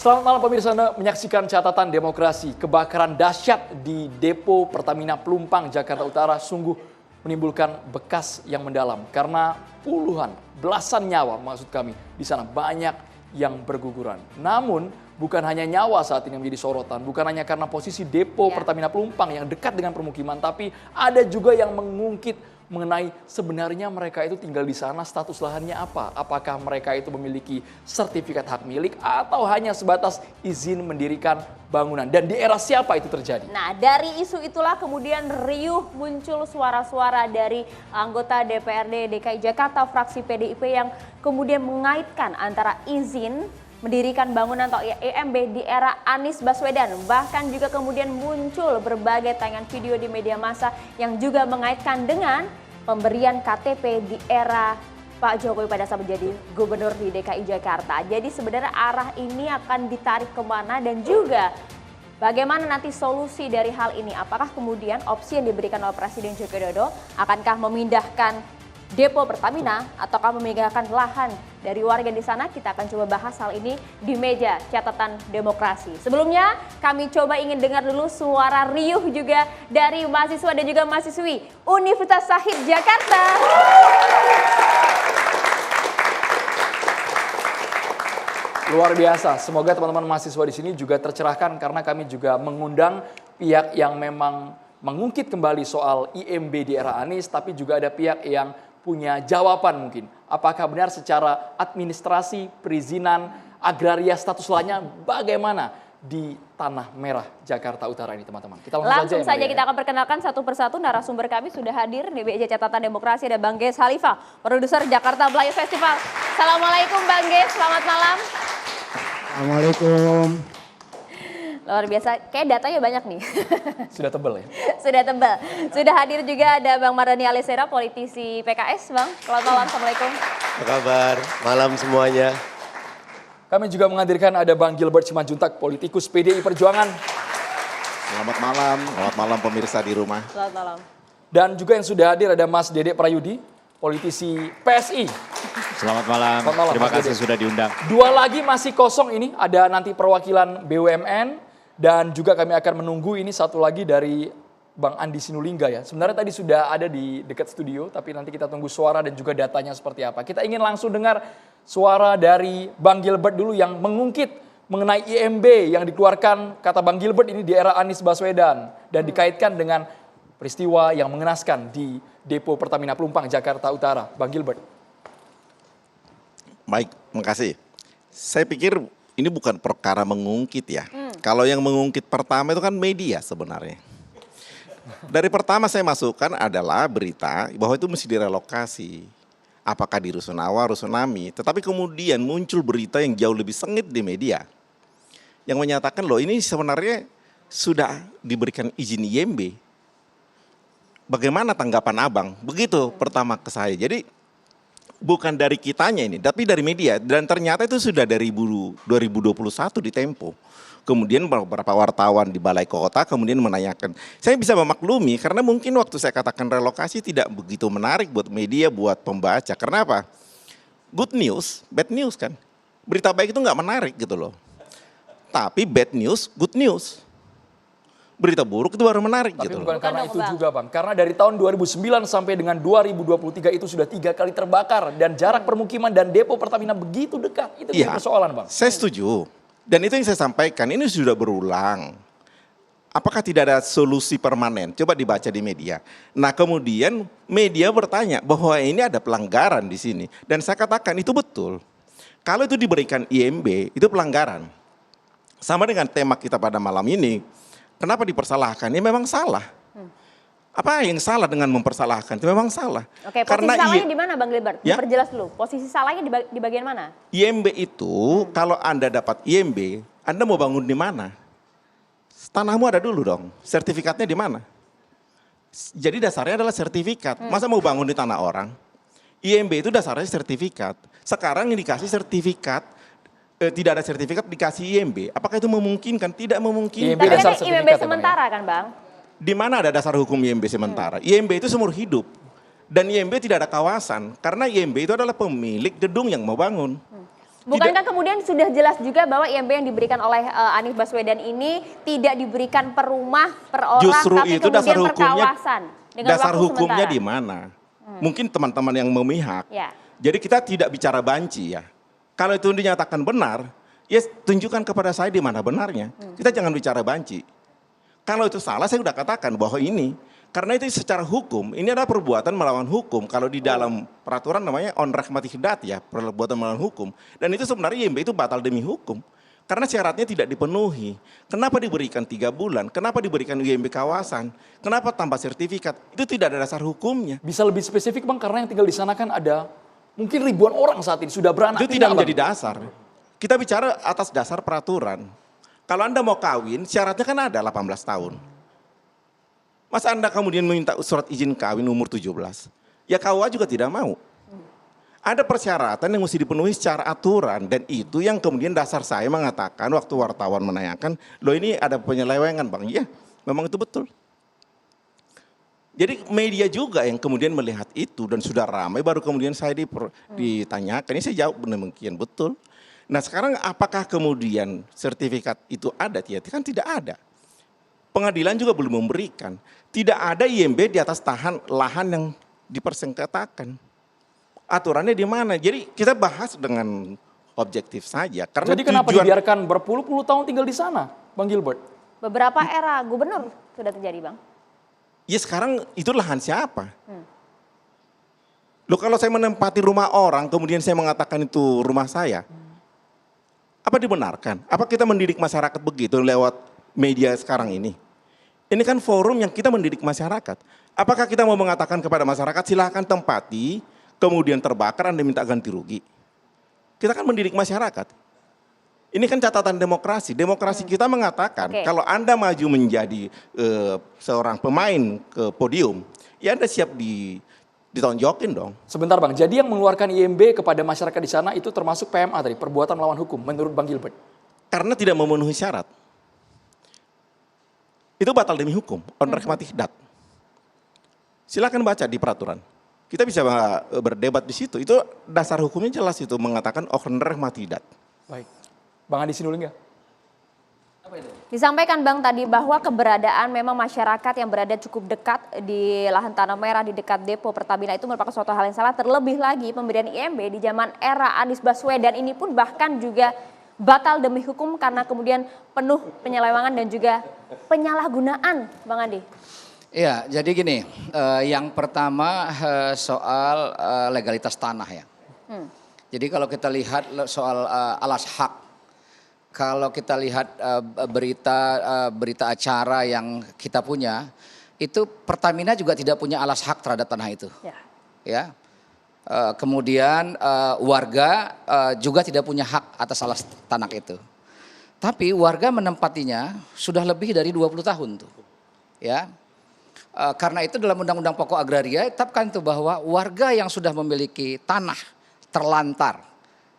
Selamat malam pemirsa, Anda menyaksikan catatan demokrasi. Kebakaran dahsyat di depo Pertamina Pelumpang, Jakarta Utara sungguh menimbulkan bekas yang mendalam. Karena puluhan, belasan nyawa maksud kami di sana banyak yang berguguran. Namun bukan hanya nyawa saat ini yang menjadi sorotan, bukan hanya karena posisi depo Pertamina Pelumpang yang dekat dengan permukiman, tapi ada juga yang mengungkit mengenai sebenarnya mereka itu tinggal di sana, status lahannya apa? Apakah mereka itu memiliki sertifikat hak milik atau hanya sebatas izin mendirikan bangunan? Dan di era siapa itu terjadi? Nah, dari isu itulah kemudian riuh muncul suara-suara dari anggota DPRD DKI Jakarta fraksi PDIP yang kemudian mengaitkan antara izin mendirikan bangunan atau IMB di era Anies Baswedan. Bahkan juga kemudian muncul berbagai tayangan video di media massa yang juga mengaitkan dengan pemberian KTP di era Pak Jokowi pada saat menjadi gubernur di DKI Jakarta. Jadi sebenarnya arah ini akan ditarik kemana dan juga bagaimana nanti solusi dari hal ini. Apakah kemudian opsi yang diberikan oleh Presiden Joko Widodo akankah memindahkan depo Pertamina ataukah memindahkan lahan dari warga di sana? Kita akan coba bahas hal ini di meja catatan demokrasi. Sebelumnya kami coba ingin dengar dulu suara riuh juga dari mahasiswa dan juga mahasiswi Universitas Syahid Jakarta. Luar biasa. Semoga teman-teman mahasiswa di sini juga tercerahkan karena kami juga mengundang pihak yang memang mengungkit kembali soal IMB di era Anies, tapi juga ada pihak yang punya jawaban mungkin. Apakah benar secara administrasi, perizinan, agraria, status lainnya bagaimana di Tanah Merah Jakarta Utara ini teman-teman. Kita langsung saja kita akan perkenalkan satu persatu narasumber kami sudah hadir di meja catatan demokrasi. Ada Bang Ges Halifah, produser Jakarta Melayu Festival. Assalamualaikum Bang Ges, selamat malam. Assalamualaikum. Luar biasa, kayak datanya banyak nih. Sudah tebal ya? Sudah tebal. Sudah hadir juga ada Bang Mardhani Alisera, politisi PKS. Bang, selamat malam, Assalamualaikum. Apa kabar? Malam semuanya. Kami juga menghadirkan ada Bang Gilbert Simanjuntak, politikus PDI Perjuangan. Selamat malam pemirsa di rumah. Selamat malam. Dan juga yang sudah hadir ada Mas Dede Prayudi, politisi PSI. Selamat malam, terima kasih sudah diundang. Dua lagi masih kosong ini, ada nanti perwakilan BUMN. Dan juga kami akan menunggu ini satu lagi dari Bang Andi Sinulinga ya. Sebenarnya tadi sudah ada di dekat studio, tapi nanti kita tunggu suara dan juga datanya seperti apa. Kita ingin langsung dengar suara dari Bang Gilbert dulu yang mengungkit mengenai IMB yang dikeluarkan kata Bang Gilbert ini di era Anies Baswedan. Dan dikaitkan dengan peristiwa yang mengenaskan di depo Pertamina Pelumpang, Jakarta Utara. Bang Gilbert. Baik, makasih. Saya pikir ini bukan perkara mengungkit ya. Kalau yang mengungkit pertama itu kan media sebenarnya. Dari pertama saya masukkan adalah berita bahwa itu mesti direlokasi. Apakah di Rusunawa, Rusunami. Tetapi kemudian muncul berita yang jauh lebih sengit di media. Yang menyatakan loh ini sebenarnya sudah diberikan izin IMB. Bagaimana tanggapan abang? Begitu pertama ke saya. Jadi bukan dari kitanya ini, tapi dari media. Dan ternyata itu sudah dari 2021 di Tempo. Kemudian beberapa wartawan di Balai Kota kemudian menanyakan. Saya bisa memaklumi karena mungkin waktu saya katakan relokasi tidak begitu menarik buat media, buat pembaca. Karena apa? Good news, bad news kan. Berita baik itu nggak menarik gitu loh. Tapi bad news, good news. Berita buruk itu baru menarik. Tapi gitu bukan loh. karena itu juga Bang. Karena dari tahun 2009 sampai dengan 2023 itu sudah 3 kali terbakar. Dan jarak permukiman dan depo Pertamina begitu dekat. Itu Iya, persoalan Bang. Saya setuju. Dan itu yang saya sampaikan, ini sudah berulang. Apakah tidak ada solusi permanen? Coba dibaca di media. Nah kemudian media bertanya bahwa ini ada pelanggaran di sini. Dan saya katakan itu betul. Kalau itu diberikan IMB, itu pelanggaran. Sama dengan tema kita pada malam ini. Kenapa dipersalahkan? Ini memang salah. Apa yang salah dengan mempersalahkan? Itu memang salah. Oke, posisi salahnya di mana Bang Gilbert? Ya? Perjelas dulu, posisi salahnya di bagian mana? IMB itu kalau Anda dapat IMB, Anda mau bangun di mana? Tanahmu ada dulu dong, sertifikatnya di mana? Jadi dasarnya adalah sertifikat. Masa mau bangun di tanah orang? IMB itu dasarnya sertifikat. Sekarang yang dikasih sertifikat, tidak ada sertifikat dikasih IMB. Apakah itu memungkinkan? Tidak memungkinkan. Tapi kan IMB sementara kan Bang? Di mana ada dasar hukum IMB sementara? IMB itu seumur hidup. Dan IMB tidak ada kawasan. Karena IMB itu adalah pemilik gedung yang mau bangun. Bukankah kemudian sudah jelas juga bahwa IMB yang diberikan oleh Anies Baswedan ini tidak diberikan per rumah, per orang, Justru tapi itu kemudian per kawasan dengan dasar waktu hukumnya sementara. di mana? Mungkin teman-teman yang memihak. Ya. Jadi kita tidak bicara banci ya. Kalau itu dinyatakan benar, ya tunjukkan kepada saya di mana benarnya. Kita jangan bicara banci. Kalau itu salah, saya sudah katakan bahwa ini. Karena itu secara hukum, ini adalah perbuatan melawan hukum. Kalau di dalam peraturan namanya on rahmati hidat ya, perbuatan melawan hukum. Dan itu sebenarnya IMB itu batal demi hukum. Karena syaratnya tidak dipenuhi. Kenapa diberikan 3 bulan? Kenapa diberikan IMB kawasan? Kenapa tanpa sertifikat? Itu tidak ada dasar hukumnya. Bisa lebih spesifik Bang, karena yang tinggal di sana kan ada mungkin ribuan orang saat ini sudah beranak Itu pinak, tidak Bang. menjadi dasar. Kita bicara atas dasar peraturan. Kalau Anda mau kawin, syaratnya kan ada 18 tahun. Masa Anda kemudian meminta surat izin kawin umur 17? Ya KUA juga tidak mau. Ada persyaratan yang mesti dipenuhi secara aturan. Dan itu yang kemudian dasar saya mengatakan waktu wartawan menanyakan, loh ini ada penyelewengan Bang. Iya, memang itu betul. Jadi media juga yang kemudian melihat itu dan sudah ramai, baru kemudian saya ditanyakan, ini saya jawab demikian betul. Nah sekarang apakah kemudian sertifikat itu ada? Kan tidak ada. Pengadilan juga belum memberikan. Tidak ada IMB di atas lahan yang dipersengketakan. Aturannya di mana? Jadi kita bahas dengan objektif saja. Karena Jadi kenapa dibiarkan berpuluh-puluh tahun tinggal di sana, Bang Gilbert? Beberapa era gubernur sudah terjadi, Bang. Ya sekarang itu lahan siapa? Loh kalau saya menempati rumah orang, kemudian saya mengatakan itu rumah saya. Apa dibenarkan? Apa kita mendidik masyarakat begitu lewat media sekarang ini? Ini kan forum yang kita mendidik masyarakat. Apakah kita mau mengatakan kepada masyarakat silahkan tempati, kemudian terbakar Anda minta ganti rugi? Kita kan mendidik masyarakat. Ini kan catatan demokrasi. Demokrasi kita mengatakan kalau Anda maju menjadi seorang pemain ke podium, ya Anda siap ditonjokin dong. Sebentar Bang, jadi yang mengeluarkan IMB kepada masyarakat di sana itu termasuk PMA tadi, perbuatan melawan hukum menurut Bang Gilbert? Karena tidak memenuhi syarat. Itu batal demi hukum, on rahmati hidat. Silakan baca di peraturan. Kita bisa berdebat di situ. Itu dasar hukumnya jelas itu mengatakan on rahmati hidat. Baik. Bang Adi Sinulinga. Disampaikan Bang tadi bahwa keberadaan memang masyarakat yang berada cukup dekat di lahan tanah merah di dekat depo Pertamina itu merupakan suatu hal yang salah. Terlebih lagi pemberian IMB di zaman era Anies Baswedan ini pun bahkan juga batal demi hukum karena kemudian penuh penyelewengan dan juga penyalahgunaan, Bang Andi. Iya, jadi gini, yang pertama soal legalitas tanah ya. Jadi kalau kita lihat soal alas hak, kalau kita lihat berita acara yang kita punya, itu Pertamina juga tidak punya alas hak terhadap tanah itu. Ya. Kemudian warga juga tidak punya hak atas alas tanah itu. Tapi warga menempatinya sudah lebih dari 20 tahun tuh. Ya. Karena itu dalam Undang-Undang Pokok Agraria tetapkan tuh bahwa warga yang sudah memiliki tanah terlantar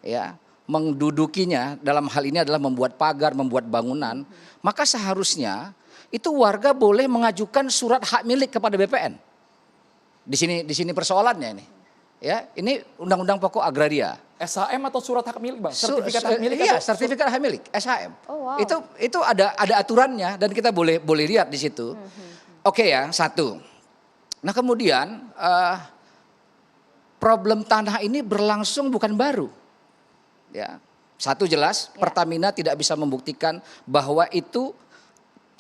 ya, mendudukinya dalam hal ini adalah membuat pagar, membuat bangunan, maka seharusnya itu warga boleh mengajukan surat hak milik kepada BPN. Di sini persoalannya ini. Ya, ini Undang-Undang Pokok Agraria. SHM atau surat hak milik Bang? Sertifikat hak milik? Iya, atau sertifikat hak milik, SHM. Oh, wow. Itu ada aturannya dan kita boleh lihat di situ. Oke ya, satu. Nah kemudian problem tanah ini berlangsung bukan baru. Ya, satu jelas Pertamina tidak bisa membuktikan bahwa itu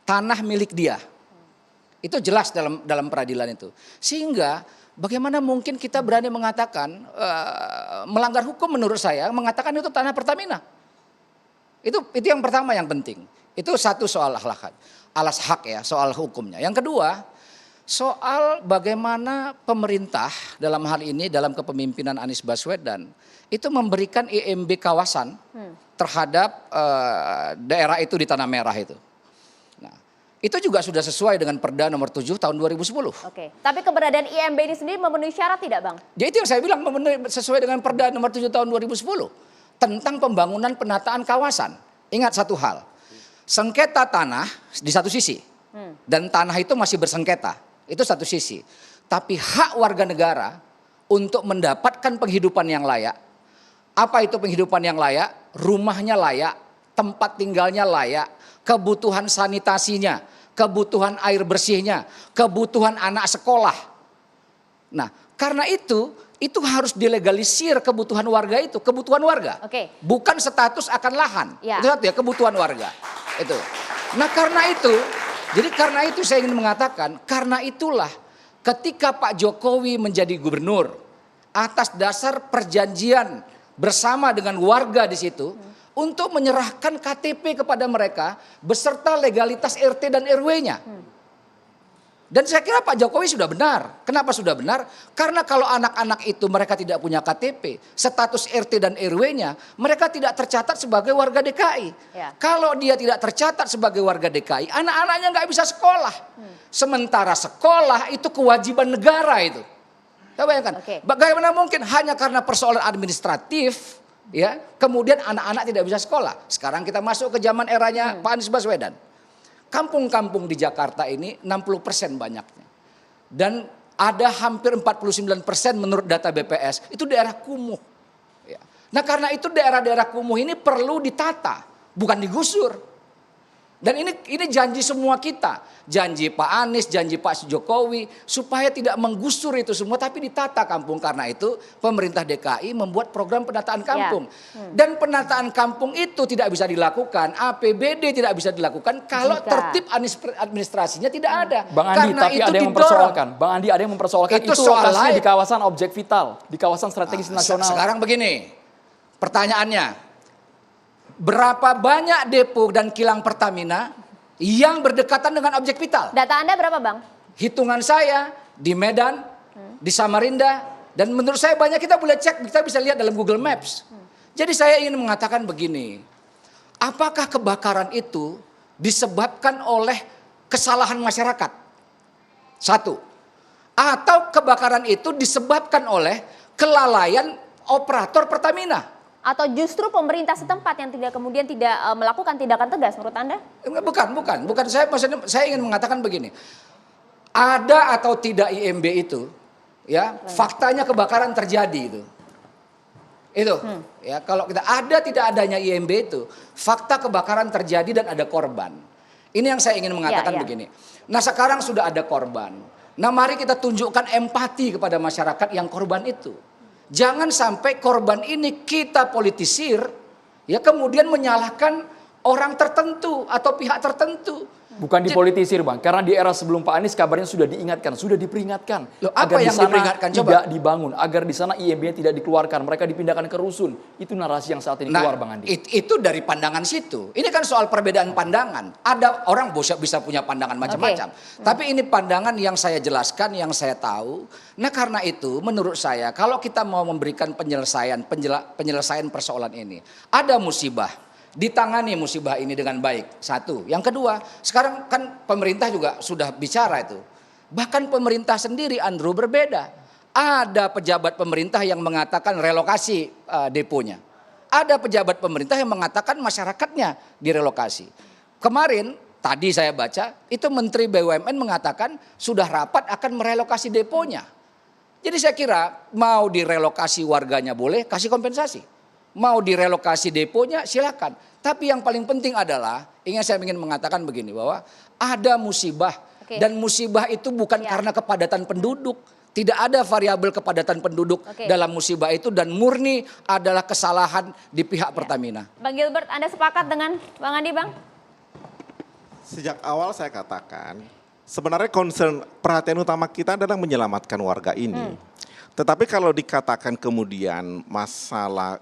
tanah milik dia. Itu jelas dalam peradilan itu. Sehingga bagaimana mungkin kita berani mengatakan melanggar hukum menurut saya mengatakan itu tanah Pertamina. Itu yang pertama yang penting. Itu satu soal alas hak ya, soal hukumnya. Yang kedua, soal bagaimana pemerintah dalam hal ini dalam kepemimpinan Anies Baswedan itu memberikan IMB kawasan terhadap daerah itu di Tanah Merah itu. Nah, itu juga sudah sesuai dengan Perda nomor 7 tahun 2010. Oke, tapi keberadaan IMB ini sendiri memenuhi syarat tidak Bang? Ya itu yang saya bilang sesuai dengan Perda nomor 7 tahun 2010 tentang pembangunan penataan kawasan. Ingat satu hal, sengketa tanah di satu sisi dan tanah itu masih bersengketa, itu satu sisi. Tapi hak warga negara untuk mendapatkan penghidupan yang layak, Apa itu penghidupan yang layak? Rumahnya layak, tempat tinggalnya layak, kebutuhan sanitasinya, kebutuhan air bersihnya, kebutuhan anak sekolah. Nah, karena itu harus dilegalisir kebutuhan warga itu, kebutuhan warga. Oke. Bukan status akan lahan. Ya. Itu satu ya, kebutuhan warga. Itu. Nah, karena itu saya ingin mengatakan, karena itulah ketika Pak Jokowi menjadi gubernur atas dasar perjanjian bersama dengan warga di situ untuk menyerahkan KTP kepada mereka beserta legalitas RT dan RW-nya. Dan saya kira Pak Jokowi sudah benar. Kenapa sudah benar? Karena kalau anak-anak itu mereka tidak punya KTP, status RT dan RW-nya, mereka tidak tercatat sebagai warga DKI. Ya. Kalau dia tidak tercatat sebagai warga DKI, anak-anaknya nggak bisa sekolah. Sementara sekolah itu kewajiban negara itu. Coba bayangkan, bagaimana mungkin hanya karena persoalan administratif, ya, kemudian anak-anak tidak bisa sekolah. Sekarang kita masuk ke zaman eranya Pak Anies Baswedan. Kampung-kampung di Jakarta ini 60% banyaknya. Dan ada hampir 49% menurut data BPS, itu daerah kumuh. Ya. Nah, karena itu daerah-daerah kumuh ini perlu ditata, bukan digusur. Dan ini janji semua kita, janji Pak Anies, janji Pak Jokowi, supaya tidak menggusur itu semua, tapi ditata kampung. Karena itu pemerintah DKI membuat program penataan kampung. Dan penataan kampung itu tidak bisa dilakukan, APBD tidak bisa dilakukan kalau tertib administrasinya tidak ada. Bang Andi, karena tapi itu ada yang mempersoalkan. Bang Andi ada yang mempersoalkan itu lokasinya di kawasan objek vital, di kawasan strategis nasional. Sekarang begini, pertanyaannya. Berapa banyak depo dan kilang Pertamina yang berdekatan dengan objek vital? Data Anda berapa, Bang? Hitungan saya di Medan, di Samarinda, dan menurut saya banyak, kita boleh cek, kita bisa lihat dalam Google Maps. Jadi saya ingin mengatakan begini, apakah kebakaran itu disebabkan oleh kesalahan masyarakat? Satu. Atau kebakaran itu disebabkan oleh kelalaian operator Pertamina? Atau justru pemerintah setempat yang kemudian tidak melakukan tindakan tegas menurut Anda? Bukan. Saya ingin mengatakan begini. Ada atau tidak IMB itu, ya, faktanya kebakaran terjadi itu. Ya, kalau kita ada tidak adanya IMB itu, fakta kebakaran terjadi dan ada korban. Ini yang saya ingin mengatakan begini. Nah, sekarang sudah ada korban. Nah, mari kita tunjukkan empati kepada masyarakat yang korban itu. Jangan sampai korban ini kita politisir, ya, kemudian menyalahkan orang tertentu atau pihak tertentu. Bukan dipolitisir, Bang, karena di era sebelum Pak Anies kabarnya sudah diingatkan, sudah diperingatkan. Loh, apa agar yang di sana diperingatkan? Coba. Tidak dibangun, agar di sana IMB-nya tidak dikeluarkan, mereka dipindahkan ke rusun. Itu narasi yang saat ini keluar, Bang Andi. Itu dari pandangan situ. Ini kan soal perbedaan pandangan. Ada orang bisa punya pandangan macam-macam. Tapi ini pandangan yang saya jelaskan, yang saya tahu. Nah, karena itu menurut saya kalau kita mau memberikan penyelesaian persoalan ini, ada musibah. Ditangani musibah ini dengan baik. Satu. Yang kedua, sekarang kan pemerintah juga sudah bicara itu. Bahkan pemerintah sendiri, Andrew, berbeda. Ada pejabat pemerintah yang mengatakan relokasi deponya. Ada pejabat pemerintah yang mengatakan masyarakatnya direlokasi. Kemarin, tadi saya baca, itu Menteri BUMN mengatakan sudah rapat akan merelokasi deponya. Jadi saya kira mau direlokasi warganya boleh, kasih kompensasi. Mau direlokasi deponya silakan. Tapi yang paling penting adalah, saya ingin mengatakan begini, bahwa ada musibah. Dan musibah itu bukan karena kepadatan penduduk. Tidak ada variabel kepadatan penduduk dalam musibah itu, dan murni adalah kesalahan di pihak Pertamina. Bang Gilbert, Anda sepakat dengan Bang Andi, Bang? Sejak awal saya katakan, sebenarnya concern perhatian utama kita adalah menyelamatkan warga ini. Tetapi kalau dikatakan kemudian masalah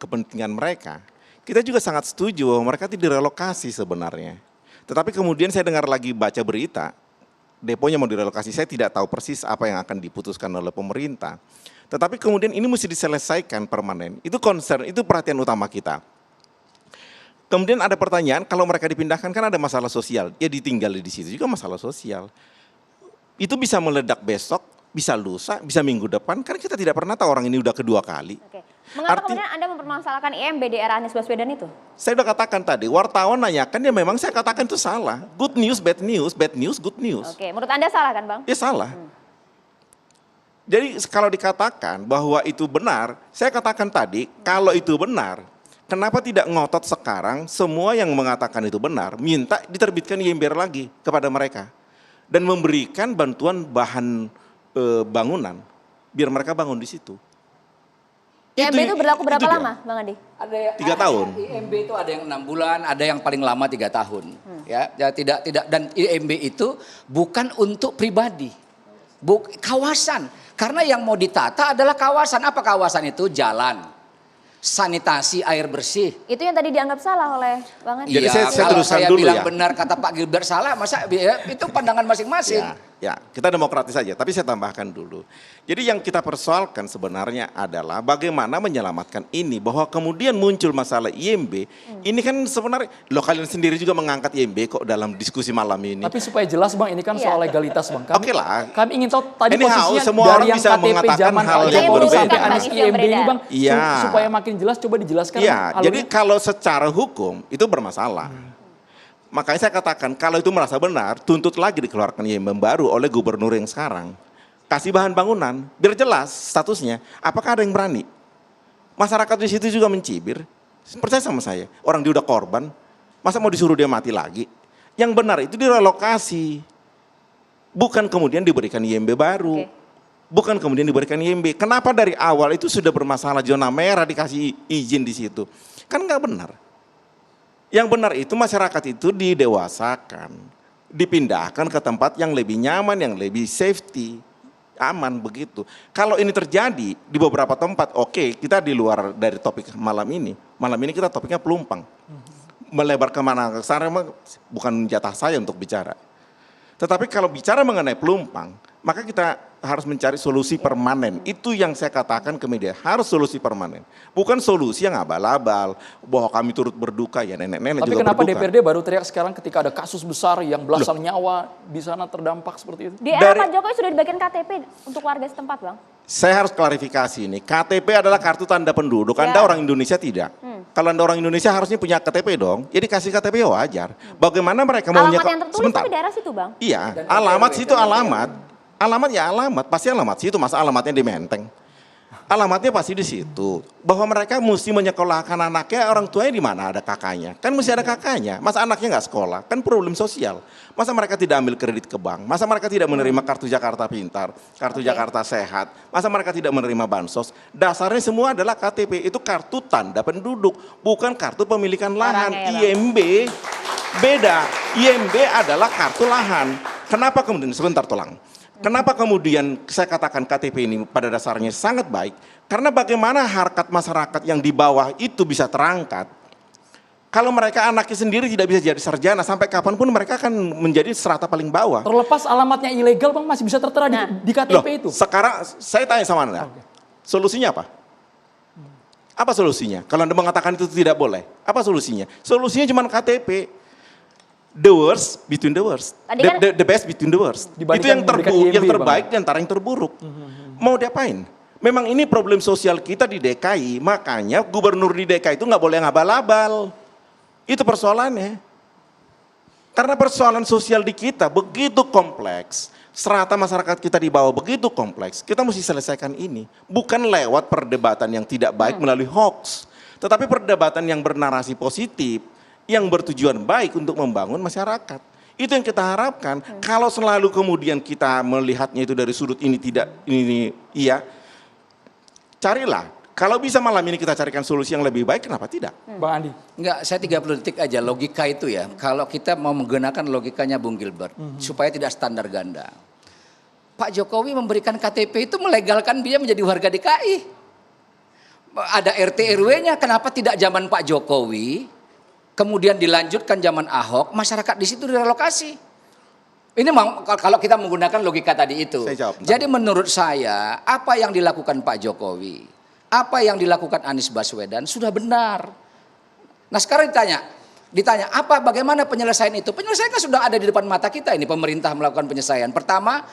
kepentingan mereka, kita juga sangat setuju bahwa mereka tidak direlokasi sebenarnya. Tetapi kemudian saya dengar lagi baca berita, deponya mau direlokasi, saya tidak tahu persis apa yang akan diputuskan oleh pemerintah. Tetapi kemudian ini mesti diselesaikan permanen, itu concern, itu perhatian utama kita. Kemudian ada pertanyaan, kalau mereka dipindahkan kan ada masalah sosial, ya ditinggali di situ juga masalah sosial. Itu bisa meledak besok, bisa lusa, bisa minggu depan, karena kita tidak pernah tahu orang ini udah kedua kali. Mengapa kemudian Anda mempermasalahkan IMB di era Anies Baswedan itu? Saya udah katakan tadi, wartawan nanyakan, ya memang saya katakan itu salah. Good news, bad news, good news. Menurut Anda salah kan, Bang? Ya salah. Jadi kalau dikatakan bahwa itu benar, saya katakan tadi kalau itu benar, kenapa tidak ngotot sekarang semua yang mengatakan itu benar, minta diterbitkan IMBR lagi kepada mereka. Dan memberikan bantuan bahan bangunan, biar mereka bangun di situ. IMB itu berlaku berapa itu dia. lama Bang Andi? Ada 3 tahun. IMB itu ada yang 6 bulan, ada yang paling lama 3 tahun. Ya tidak dan IMB itu bukan untuk pribadi. Kawasan. Karena yang mau ditata adalah kawasan. Apa kawasan itu? Jalan, sanitasi, air bersih. Itu yang tadi dianggap salah oleh Bang Andi. Jadi saya kalau teruskan saya dulu bilang ya. benar kata Pak Gilbert salah, masa itu pandangan masing-masing. Ya, kita demokratis saja, tapi saya tambahkan dulu. Jadi yang kita persoalkan sebenarnya adalah bagaimana menyelamatkan ini, bahwa kemudian muncul masalah IMB, ini kan sebenarnya, kalian sendiri juga mengangkat IMB kok dalam diskusi malam ini. Tapi supaya jelas Bang, ini kan Iya. soal legalitas Bang. Oke lah. Kami ingin tahu tadi Anyhow, posisinya semua dari orang yang bisa KTP mengatakan zaman hal Pak yang Jokowi berbeda. sampai Anies Isu yang IMB ini beredar. Bang. Iya. Supaya makin jelas coba dijelaskan. Iya, alurnya. jadi kalau secara hukum itu bermasalah. Makanya saya katakan kalau itu merasa benar, tuntut lagi dikeluarkan IMB baru oleh gubernur yang sekarang. Kasih bahan bangunan, biar jelas statusnya. Apakah ada yang berani? Masyarakat di situ juga mencibir. Percaya sama saya, orang dia udah korban, masa mau disuruh dia mati lagi? Yang benar itu direlokasi. Bukan kemudian diberikan IMB baru. Oke. Bukan kemudian diberikan IMB. Kenapa dari awal itu sudah bermasalah zona merah dikasih izin di situ? Kan nggak benar. Yang benar itu masyarakat itu didewasakan, dipindahkan ke tempat yang lebih nyaman, yang lebih safety, aman begitu. Kalau ini terjadi di beberapa tempat, oke, kita di luar dari topik malam ini. Malam ini kita topiknya pelumpang. Melebar kemana ke sana bukan jatah saya untuk bicara. Tetapi kalau bicara mengenai pelumpang, maka kita harus mencari solusi permanen. Itu yang saya katakan ke media, harus solusi permanen. Bukan solusi yang abal-abal, bahwa kami turut berduka, ya nenek-nenek Tapi juga kenapa berduka. DPRD baru teriak sekarang ketika ada kasus besar yang belasan nyawa di sana terdampak seperti itu? Di era Pak Jokowi sudah dibagikan KTP untuk warga setempat Bang. Saya harus klarifikasi ini, KTP adalah kartu tanda penduduk, Ya. Anda orang Indonesia tidak. Kalau Anda orang Indonesia harusnya punya KTP dong, jadi kasih KTP wajar. Bagaimana mereka mau Alamat yang tertulis sebentar. tapi daerah situ Bang. Iya, alamat situ alamat. Alamat ya alamat, pasti alamat situ, masa alamatnya di Menteng. Alamatnya pasti di situ. Bahwa mereka mesti menyekolahkan anaknya, orang tuanya di mana ada kakaknya. Kan mesti ada kakaknya, masa anaknya nggak sekolah, kan problem sosial. Masa mereka tidak ambil kredit ke bank, masa mereka tidak menerima kartu Jakarta Pintar, kartu Jakarta Sehat, masa mereka tidak menerima bansos. Dasarnya semua adalah KTP, itu kartu tanda penduduk, bukan kartu pemilikan lahan. Orangnya ya, Bang. IMB beda, IMB adalah kartu lahan. Kenapa kemudian, sebentar tolong. Kenapa kemudian saya katakan KTP ini pada dasarnya sangat baik? Karena bagaimana harkat masyarakat yang di bawah itu bisa terangkat. Kalau mereka anaknya sendiri tidak bisa jadi sarjana, sampai kapanpun mereka akan menjadi strata paling bawah. Terlepas alamatnya ilegal Bang, masih bisa tertera di KTP Loh, itu. sekarang saya tanya sama Anda, solusinya apa? Apa solusinya? Kalau Anda mengatakan itu tidak boleh, apa solusinya? Solusinya cuma KTP. The worst between the worst, Tadi kan- the best between the worst. Itu Dibandingkan yang memberikan yang IMB, terbaik di antara yang terburuk. Mau diapain? Memang ini problem sosial kita di DKI, makanya gubernur di DKI itu nggak boleh ngabal-abal. Itu persoalannya. Karena persoalan sosial di kita begitu kompleks, strata masyarakat kita di bawah begitu kompleks, kita mesti selesaikan ini. Bukan lewat perdebatan yang tidak baik melalui hoax, tetapi perdebatan yang bernarasi positif, yang bertujuan baik untuk membangun masyarakat. Itu yang kita harapkan. Kalau selalu kemudian kita melihatnya itu dari sudut ini tidak, ini iya, carilah. Kalau bisa malam ini kita carikan solusi yang lebih baik, kenapa tidak? Bang Andi. Enggak, saya 30 detik aja logika itu ya. Kalau kita mau menggunakan logikanya Bung Gilbert, supaya tidak standar ganda. Pak Jokowi memberikan KTP itu melegalkan dia menjadi warga DKI. Ada RT RW-nya, kenapa tidak zaman Pak Jokowi? Kemudian dilanjutkan zaman Ahok, masyarakat di situ direlokasi. Ini kalau kita menggunakan logika tadi itu. Saya jawab, Jadi menurut saya, apa yang dilakukan Pak Jokowi, apa yang dilakukan Anies Baswedan sudah benar. Nah sekarang ditanya apa bagaimana penyelesaian itu? Penyelesaiannya sudah ada di depan mata kita ini, pemerintah melakukan penyelesaian. Pertama,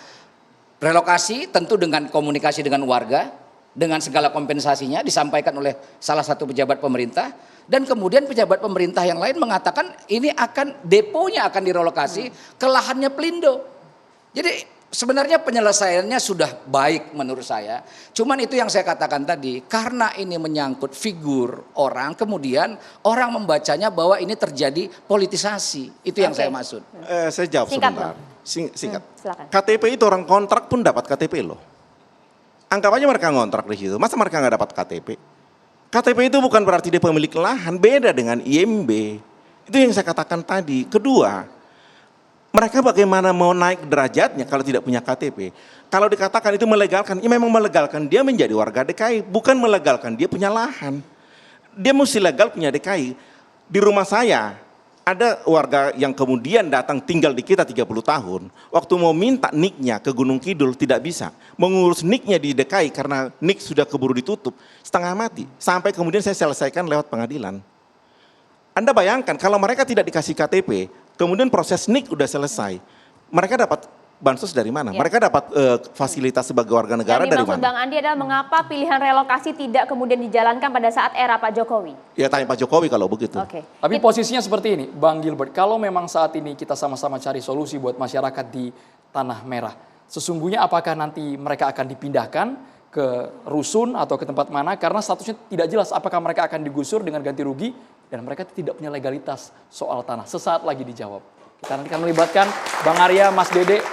relokasi tentu dengan komunikasi dengan warga, dengan segala kompensasinya disampaikan oleh salah satu pejabat pemerintah. Dan kemudian pejabat pemerintah yang lain mengatakan ini akan deponya akan direlokasi ke lahannya Pelindo. Jadi Sebenarnya penyelesaiannya sudah baik menurut saya. Cuman itu yang saya katakan tadi, karena ini menyangkut figur orang, kemudian orang membacanya bahwa ini terjadi politisasi. Itu yang saya maksud. Saya jawab Singkat, sebentar. Singkat. Silakan. KTP itu orang kontrak pun dapat KTP loh. Anggap aja mereka ngontrak di situ. Masa mereka nggak dapat KTP? KTP itu bukan berarti dia pemilik lahan, beda dengan IMB. Itu yang saya katakan tadi. Kedua, mereka bagaimana mau naik derajatnya kalau tidak punya KTP? Kalau dikatakan itu melegalkan, ya memang melegalkan dia menjadi warga DKI, bukan melegalkan dia punya lahan. Dia mesti legal punya DKI. Di rumah saya, ada warga yang kemudian datang tinggal di kita 30 tahun. Waktu mau minta NIK-nya ke Gunung Kidul tidak bisa. Mengurus NIK-nya di DKI karena NIK sudah keburu ditutup. Setengah mati. Sampai kemudian saya selesaikan lewat pengadilan. Anda bayangkan kalau mereka tidak dikasih KTP, kemudian proses NIK udah selesai. Mereka dapat bansos dari mana? Ya. Mereka dapat fasilitas sebagai warga negara dari Yang dimaksud mana? Bang Andi adalah mengapa pilihan relokasi tidak kemudian dijalankan pada saat era Pak Jokowi? Ya tanya Pak Jokowi kalau begitu. Oke. Tapi posisinya seperti ini, Bang Gilbert, kalau memang saat ini kita sama-sama cari solusi buat masyarakat di Tanah Merah, sesungguhnya apakah nanti mereka akan dipindahkan ke rusun atau ke tempat mana? Karena statusnya tidak jelas apakah mereka akan digusur dengan ganti rugi dan mereka tidak punya legalitas soal tanah. Sesaat lagi dijawab. Kita nanti akan melibatkan Bang Arya, Mas Dede,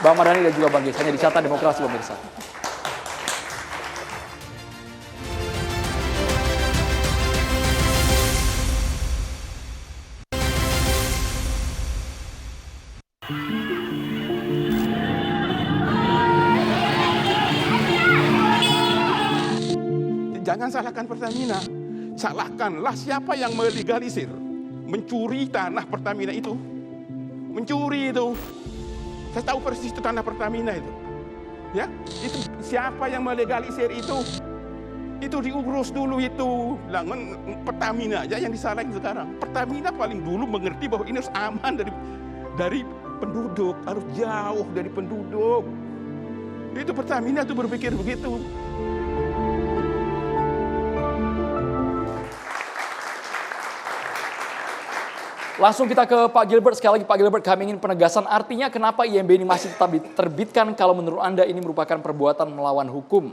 Bang Mardhani dan juga Bang Gies. Hanya di Carta Demokrasi pemirsa. Jangan salahkan Pertamina, salahkanlah siapa yang melegalisir, mencuri tanah Pertamina itu. Mencuri itu. Saya tahu persis itu tanah Pertamina itu. Ya, itu siapa yang melegalisir itu? Itu diurus dulu itu. Pertamina aja yang disalahin sekarang. Pertamina paling dulu mengerti bahwa ini harus aman dari penduduk, harus jauh dari penduduk. Itu Pertamina itu berpikir begitu. Langsung kita ke Pak Gilbert. Sekali lagi Pak Gilbert, kami ingin penegasan artinya kenapa IMB ini masih tetap diterbitkan kalau menurut Anda ini merupakan perbuatan melawan hukum?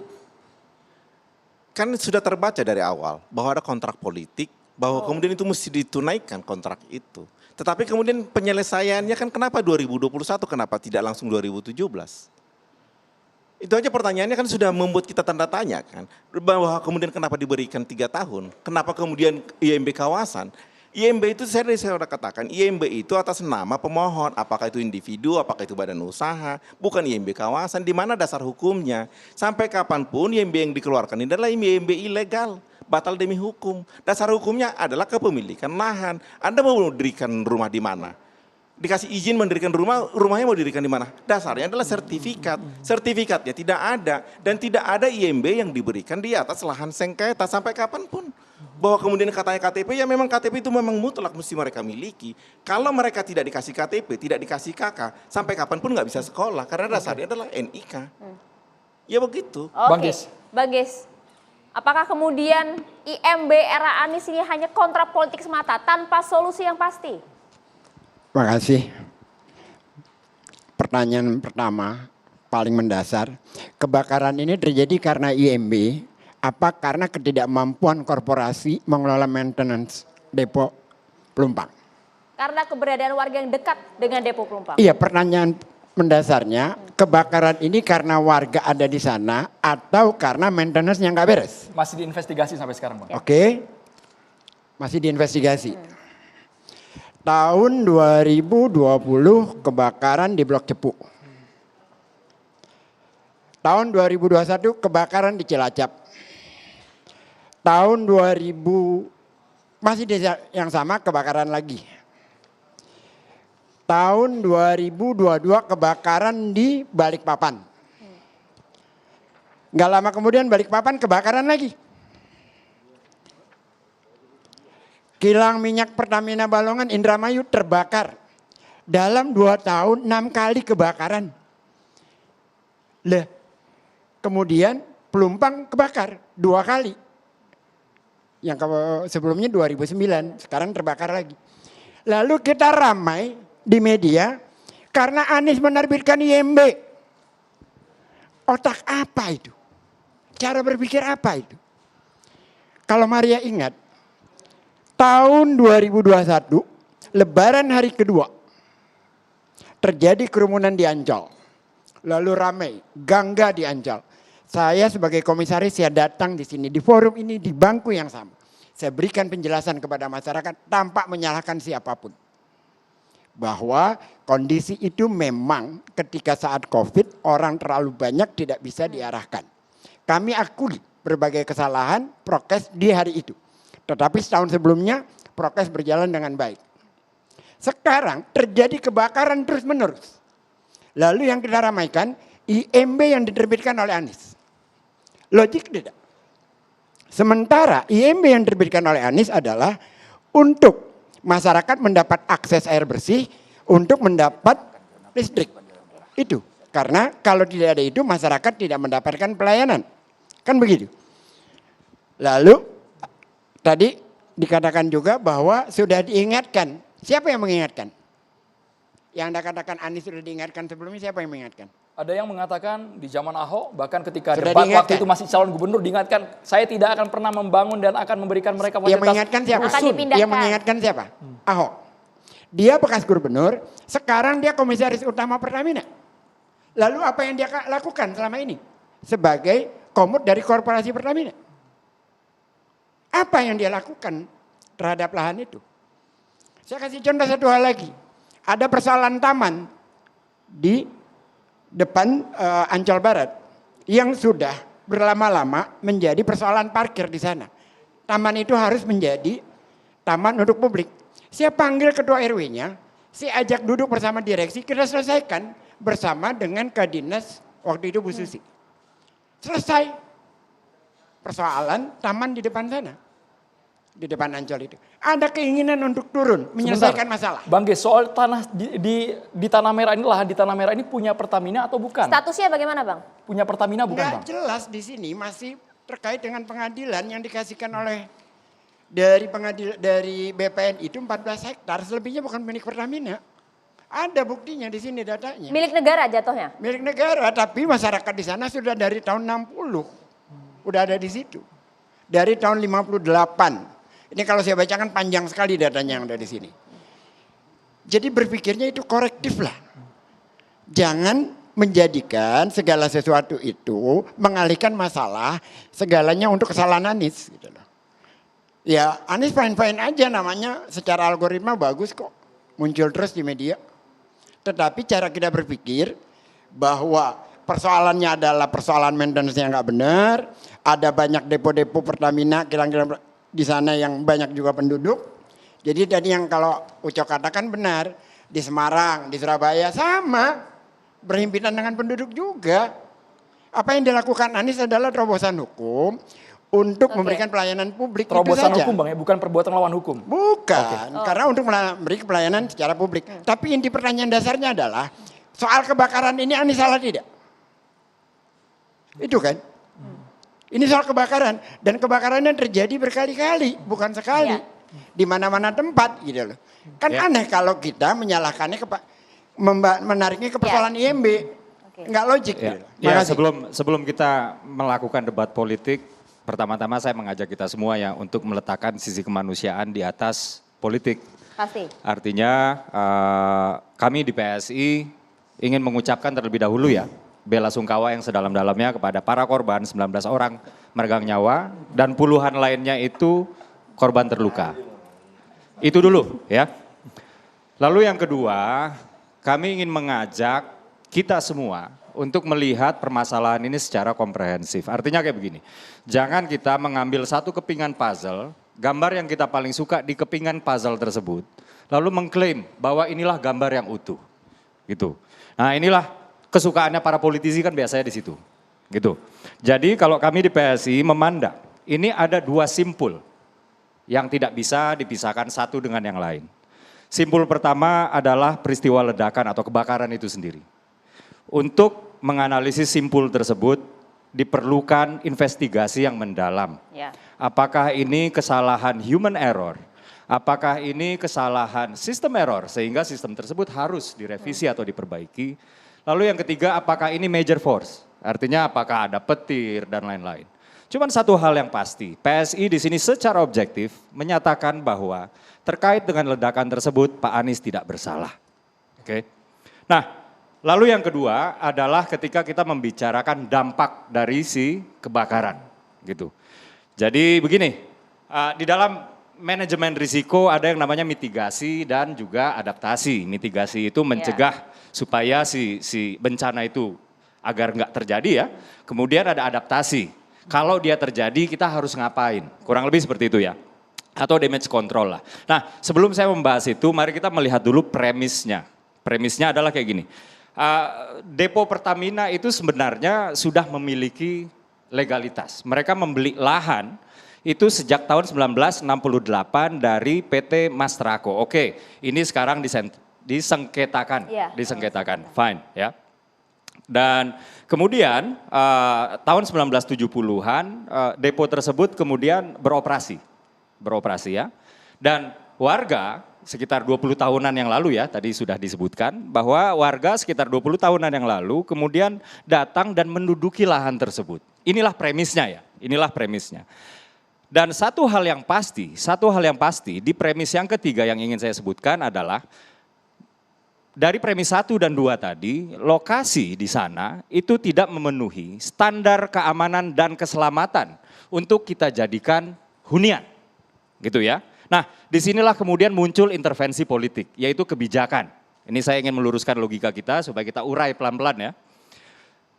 Kan sudah terbaca dari awal bahwa ada kontrak politik, bahwa kemudian itu mesti ditunaikan kontrak itu. Tetapi kemudian penyelesaiannya kan kenapa 2021, kenapa tidak langsung 2017? Itu aja pertanyaannya kan sudah membuat kita tanda tanya kan. Bahwa kemudian kenapa diberikan 3 tahun, kenapa kemudian IMB kawasan. IMB itu saya sudah katakan, IMB itu atas nama pemohon, apakah itu individu, apakah itu badan usaha, bukan IMB kawasan, di mana dasar hukumnya. Sampai kapanpun IMB yang dikeluarkan ini adalah IMB ilegal, batal demi hukum. Dasar hukumnya adalah kepemilikan lahan. Anda mau mendirikan rumah di mana? Dikasih izin mendirikan rumah, rumahnya mau didirikan di mana? Dasarnya adalah sertifikat. Sertifikatnya tidak ada dan tidak ada IMB yang diberikan di atas lahan sengketa sampai kapanpun. Bahwa kemudian katanya KTP, ya memang KTP itu memang mutlak mesti mereka miliki. Kalau mereka tidak dikasih KTP, tidak dikasih KK, sampai kapanpun nggak bisa sekolah karena dasarnya adalah NIK. Ya begitu. Bang Oke, Gies. Bang Gies. Apakah kemudian IMB era Anies ini hanya kontrak politik semata tanpa solusi yang pasti? Terima kasih. Pertanyaan pertama, paling mendasar. Kebakaran ini terjadi karena IMB, apa karena ketidakmampuan korporasi mengelola maintenance depo Pelumpang? Karena keberadaan warga yang dekat dengan depo Pelumpang. Iya, pertanyaan mendasarnya, kebakaran ini karena warga ada di sana atau karena maintenance yang nggak beres? Masih diinvestigasi sampai sekarang, Bang. Oke, masih diinvestigasi. Tahun 2020 kebakaran di Blok Cepu. Tahun 2021 kebakaran di Cilacap. Tahun 2000 masih desa yang sama kebakaran lagi. Tahun 2022 kebakaran di Balikpapan. Nggak lama kemudian Balikpapan kebakaran lagi. Kilang minyak Pertamina Balongan Indramayu terbakar. Dalam 2 tahun 6 kali kebakaran. Lah, kemudian Pelumpang kebakar 2 kali. Yang sebelumnya 2009, sekarang terbakar lagi. Lalu kita ramai di media karena Anies menerbitkan IMB. Otak apa itu? Cara berpikir apa itu? Kalau Maria ingat, tahun 2021, Lebaran hari kedua, terjadi kerumunan di Ancol. Lalu ramai, gangga di Ancol. Saya sebagai komisaris, saya datang di sini, di forum ini, di bangku yang sama. Saya berikan penjelasan kepada masyarakat tanpa menyalahkan siapapun. Bahwa kondisi itu memang ketika saat COVID, orang terlalu banyak tidak bisa diarahkan. Kami akui berbagai kesalahan prokes di hari itu. Tetapi setahun sebelumnya prokes berjalan dengan baik. Sekarang terjadi kebakaran terus-menerus. Lalu yang kita ramaikan, IMB yang diterbitkan oleh Anies. Logik tidak? Sementara IMB yang diterbitkan oleh Anies adalah untuk masyarakat mendapat akses air bersih, untuk mendapat listrik. Itu. Karena kalau tidak ada itu masyarakat tidak mendapatkan pelayanan. Kan begitu. Lalu tadi dikatakan juga bahwa sudah diingatkan. Siapa yang mengingatkan? Yang Anda katakan Anies sudah diingatkan sebelumnya, siapa yang mengingatkan? Ada yang mengatakan di zaman Ahok, bahkan ketika Sudah debat diingatkan. waktu itu masih calon gubernur, diingatkan saya tidak akan pernah membangun dan akan memberikan mereka Yang fasilitas mengingatkan siapa? Akan dipindahkan. Yang mengingatkan siapa? Ahok. Dia bekas gubernur, sekarang dia komisaris utama Pertamina. Lalu apa yang dia lakukan selama ini? Sebagai komut dari korporasi Pertamina. Apa yang dia lakukan terhadap lahan itu? Saya kasih contoh satu hal lagi. Ada persoalan taman di depan Ancol Barat yang sudah berlama-lama menjadi persoalan parkir di sana. Taman itu harus menjadi taman untuk publik. Saya panggil ketua RW-nya, saya ajak duduk bersama direksi, kita selesaikan bersama dengan Kadinas waktu itu Bu Susi. Selesai persoalan taman di depan sana. Di depan Ancol itu. Ada keinginan untuk turun, menyelesaikan masalah. Bang Ge, soal tanah di Tanah Merah ini, lahan di Tanah Merah ini punya Pertamina atau bukan? Statusnya bagaimana Bang? Punya Pertamina bukan Nggak Bang? jelas di sini masih terkait dengan pengadilan yang dikasihkan oleh dari BPN itu 14 hektar, selebihnya bukan milik Pertamina. Ada buktinya di sini datanya. Milik negara jatuhnya? Milik negara, tapi masyarakat di sana sudah dari tahun 60. Udah ada di situ. Dari tahun 58. Ini kalau saya bacakan panjang sekali datanya yang ada di sini. Jadi berpikirnya itu korektif lah. Jangan menjadikan segala sesuatu itu mengalihkan masalah segalanya untuk kesalahan Anies. Gitu loh. Ya Anies fine-fine aja, namanya secara algoritma bagus kok. Muncul terus di media. Tetapi cara kita berpikir bahwa persoalannya adalah persoalan maintenance yang nggak benar. Ada banyak depo-depo Pertamina kira-kira di sana yang banyak juga penduduk. Jadi tadi yang kalau Ucok katakan benar, di Semarang, di Surabaya sama, berhimpitan dengan penduduk juga. Apa yang dilakukan Anies adalah terobosan hukum untuk memberikan pelayanan publik. Terobosan itu saja. hukum Bang ya, bukan perbuatan lawan hukum. Bukan, karena untuk memberi pelayanan secara publik. Tapi inti pertanyaan dasarnya adalah, soal kebakaran ini Anies salah tidak? Itu kan? Ini soal kebakaran, dan kebakarannya terjadi berkali-kali, bukan sekali. Ya. Di mana-mana tempat gitu loh. Kan aneh kalau kita menyalahkannya menariknya ke persoalan IMB. Nggak logik. Gitu. Ya, sebelum kita melakukan debat politik, pertama-tama saya mengajak kita semua ya untuk meletakkan sisi kemanusiaan di atas politik. Pasti. Artinya kami di PSI ingin mengucapkan terlebih dahulu ya bela sungkawa yang sedalam-dalamnya kepada para korban, 19 orang meregang nyawa dan puluhan lainnya itu korban terluka. Itu dulu ya. Lalu yang kedua, kami ingin mengajak kita semua untuk melihat permasalahan ini secara komprehensif. Artinya kayak begini, jangan kita mengambil satu kepingan puzzle, gambar yang kita paling suka di kepingan puzzle tersebut, lalu mengklaim bahwa inilah gambar yang utuh. Gitu. Nah inilah kesukaannya para politisi kan biasanya di situ. Gitu. Jadi kalau kami di PSI memandang, ini ada dua simpul yang tidak bisa dipisahkan satu dengan yang lain. Simpul pertama adalah peristiwa ledakan atau kebakaran itu sendiri. Untuk menganalisis simpul tersebut diperlukan investigasi yang mendalam. Ya. Apakah ini kesalahan human error? Apakah ini kesalahan sistem error sehingga sistem tersebut harus direvisi atau diperbaiki? Lalu yang ketiga, apakah ini major force? Artinya apakah ada petir dan lain-lain. Cuman satu hal yang pasti, PSI di sini secara objektif menyatakan bahwa terkait dengan ledakan tersebut Pak Anies tidak bersalah. Oke. Nah, lalu yang kedua adalah ketika kita membicarakan dampak dari si kebakaran, gitu. Jadi begini, di dalam manajemen risiko ada yang namanya mitigasi dan juga adaptasi. Mitigasi itu mencegah supaya si bencana itu agar nggak terjadi ya. Kemudian ada adaptasi. Kalau dia terjadi kita harus ngapain? Kurang lebih seperti itu ya. Atau damage control lah. Nah sebelum saya membahas itu mari kita melihat dulu premisnya. Premisnya adalah kayak gini. Depo Pertamina itu sebenarnya sudah memiliki legalitas. Mereka membeli lahan itu sejak tahun 1968 dari PT Mastrako. Oke, ini sekarang disengketakan. Disengketakan, fine ya. Dan kemudian tahun 1970-an depo tersebut kemudian beroperasi ya. Dan warga sekitar 20 tahunan yang lalu ya, tadi sudah disebutkan bahwa warga sekitar 20 tahunan yang lalu kemudian datang dan menduduki lahan tersebut. Inilah premisnya ya, inilah premisnya. Dan satu hal yang pasti di premis yang ketiga yang ingin saya sebutkan adalah dari premis 1 dan 2 tadi, lokasi di sana itu tidak memenuhi standar keamanan dan keselamatan untuk kita jadikan hunian. Gitu ya. Nah, disinilah kemudian muncul intervensi politik, yaitu kebijakan. Ini saya ingin meluruskan logika kita supaya kita urai pelan-pelan ya.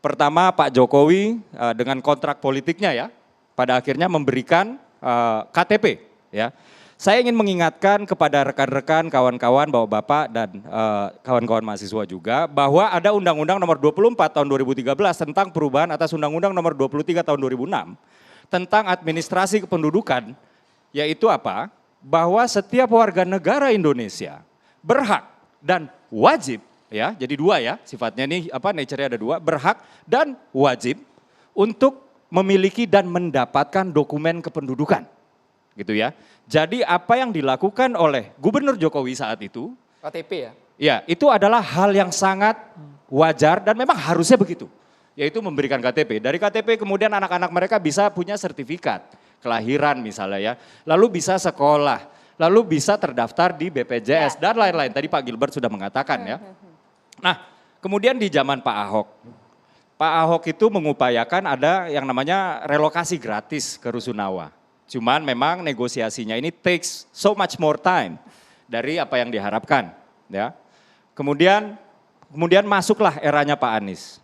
Pertama Pak Jokowi dengan kontrak politiknya ya, pada akhirnya memberikan KTP ya. Saya ingin mengingatkan kepada rekan-rekan, kawan-kawan, Bapak dan kawan-kawan mahasiswa juga bahwa ada Undang-Undang Nomor 24 Tahun 2013 tentang perubahan atas Undang-Undang Nomor 23 Tahun 2006 tentang administrasi kependudukan, yaitu apa? Bahwa setiap warga negara Indonesia berhak dan wajib ya, jadi dua ya sifatnya ini nature-nya ada dua, berhak dan wajib untuk memiliki dan mendapatkan dokumen kependudukan. Gitu ya. Jadi apa yang dilakukan oleh Gubernur Jokowi saat itu, KTP ya? Ya, itu adalah hal yang sangat wajar dan memang harusnya begitu. Yaitu memberikan KTP. Dari KTP kemudian anak-anak mereka bisa punya sertifikat kelahiran misalnya ya. Lalu bisa sekolah, lalu bisa terdaftar di BPJS dan lain-lain. Tadi Pak Gilbert sudah mengatakan ya. Nah, kemudian di zaman Pak Ahok. Pak Ahok itu mengupayakan ada yang namanya relokasi gratis ke Rusunawa. Cuman memang negosiasinya ini takes so much more time dari apa yang diharapkan, ya. Kemudian masuklah eranya Pak Anies.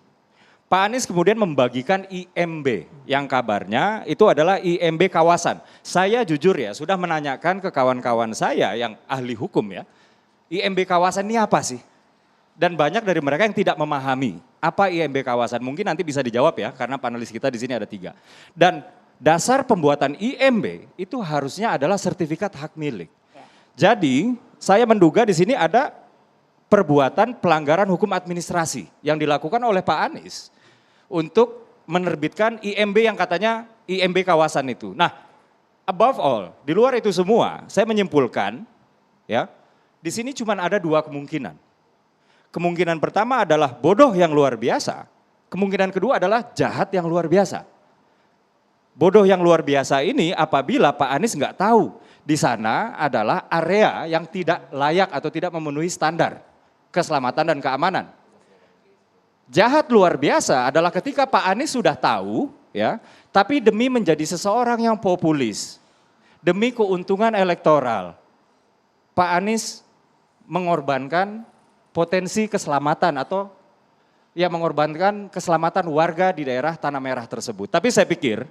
Pak Anies kemudian membagikan IMB yang kabarnya itu adalah IMB kawasan. Saya jujur ya sudah menanyakan ke kawan-kawan saya yang ahli hukum ya, IMB kawasan ini apa sih? Dan banyak dari mereka yang tidak memahami apa IMB kawasan. Mungkin nanti bisa dijawab ya karena panelis kita di sini ada 3. Dan dasar pembuatan IMB itu harusnya adalah sertifikat hak milik. Jadi saya menduga di sini ada perbuatan pelanggaran hukum administrasi yang dilakukan oleh Pak Anies untuk menerbitkan IMB yang katanya IMB kawasan itu. Nah, above all, di luar itu semua, saya menyimpulkan ya, di sini cuma ada 2 kemungkinan. Kemungkinan pertama adalah bodoh yang luar biasa, kemungkinan kedua adalah jahat yang luar biasa. Bodoh yang luar biasa ini apabila Pak Anies nggak tahu di sana adalah area yang tidak layak atau tidak memenuhi standar keselamatan dan keamanan. Jahat luar biasa adalah ketika Pak Anies sudah tahu ya, tapi demi menjadi seseorang yang populis, demi keuntungan elektoral, Pak Anies mengorbankan potensi keselamatan atau ya mengorbankan keselamatan warga di daerah Tanah Merah tersebut. Tapi saya pikir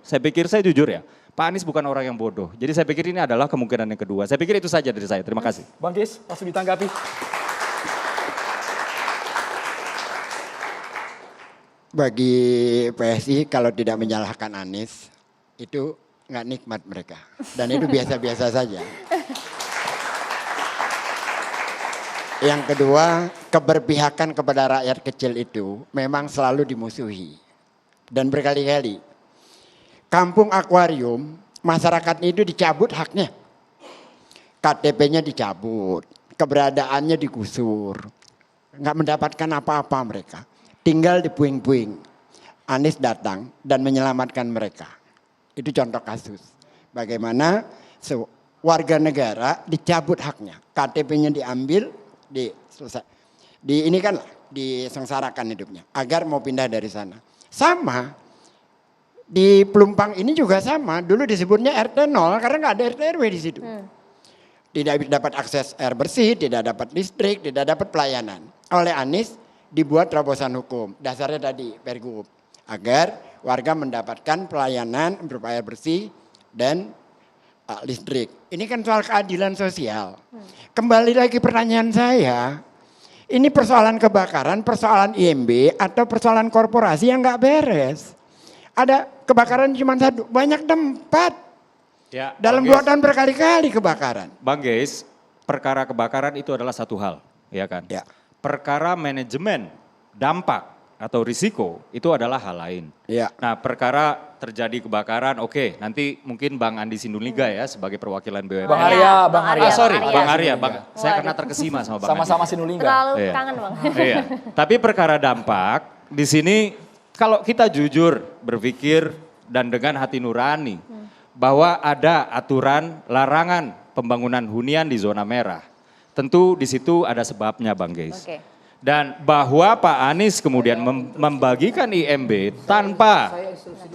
saya jujur ya, Pak Anies bukan orang yang bodoh. Jadi saya pikir ini adalah kemungkinan yang kedua. Saya pikir itu saja dari saya. Terima kasih. Bang Gis, langsung ditanggapi. Bagi PSI kalau tidak menyalahkan Anies, itu nggak nikmat mereka. Dan itu biasa-biasa saja. Yang kedua, keberpihakan kepada rakyat kecil itu memang selalu dimusuhi. Dan berkali-kali. Kampung akuarium, masyarakat itu dicabut haknya. KTP-nya dicabut, keberadaannya digusur. Nggak mendapatkan apa-apa mereka. Tinggal di puing-puing. Anies datang dan menyelamatkan mereka. Itu contoh kasus. Bagaimana warga negara dicabut haknya, KTP-nya diambil, disengsarakan hidupnya agar mau pindah dari sana. Sama di Pelumpang ini juga sama. Dulu disebutnya RT 0 karena nggak ada RT RW di situ. Tidak dapat akses air bersih, tidak dapat listrik, tidak dapat pelayanan. Oleh Anies dibuat terobosan hukum. Dasarnya tadi Pergub agar warga mendapatkan pelayanan berupa air bersih dan listrik. Ini kan soal keadilan sosial. Kembali lagi pertanyaan saya, ini persoalan kebakaran, persoalan IMB atau persoalan korporasi yang nggak beres. Ada kebakaran cuma satu, banyak tempat. Ya, Dalam 2 tahun berkali-kali kebakaran. Bang Geis, perkara kebakaran itu adalah satu hal, ya kan? Ya. Perkara manajemen dampak atau risiko itu adalah hal lain. Ya. Nah, perkara terjadi kebakaran, oke, nanti mungkin Bang Andi Sinulinga ya sebagai perwakilan BUMN. Bang Arya, Bang Arya. Sorry, Bang Bang Arya. Arya, Bang. Saya karena terkesima sama Bang Sama-sama Andi. Sinulinga. Terlalu Iya. kangen Bang. Iya. Tapi perkara dampak di sini kalau kita jujur berpikir dan dengan hati nurani bahwa ada aturan larangan pembangunan hunian di zona merah. Tentu di situ ada sebabnya Bang Geis. Oke. Dan bahwa Pak Anies kemudian membagikan IMB tanpa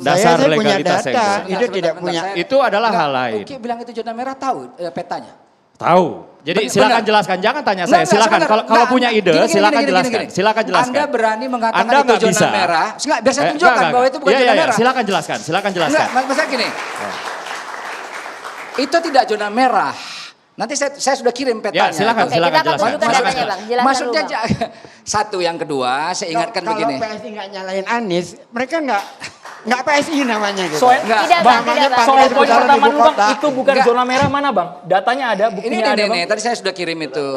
dasar saya punya legalitas yang data, jelas. itu tidak punya. Itu adalah hal lain. Uki bilang itu zona merah tahu petanya. Tahu. Jadi Benar. silakan jelaskan, jangan tanya saya. Enggak, Silakan sebentar. kalau Enggak, punya ide gini, silakan gini, jelaskan. gini. Silakan jelaskan. Anda berani mengatakan Anda itu nggak zona bisa. merah. Enggak, biar saya tunjukkan bahwa itu bukan zona merah. Silakan jelaskan, silakan jelaskan. Enggak, maksudnya gini. Itu tidak zona merah. Nanti saya sudah kirim petanya. Ya, silakan, Oke, silakan kita akan jelaskan. tunjukkan datanya Bang. Jelaskan Maksudnya dulu, Bang. satu, yang kedua saya ingatkan Kalau begini. PSI nggak nyalain Anies, mereka nggak PSI namanya gitu. Soal, Enggak. Tidak, Bang, Bang, tidak, Bang. soal Partai poin Persatuan pertama Ibu dulu Bang, Kota. itu bukan Enggak. zona merah mana Bang? Datanya ada, Ini buktinya ada Bang. tadi saya sudah kirim itu.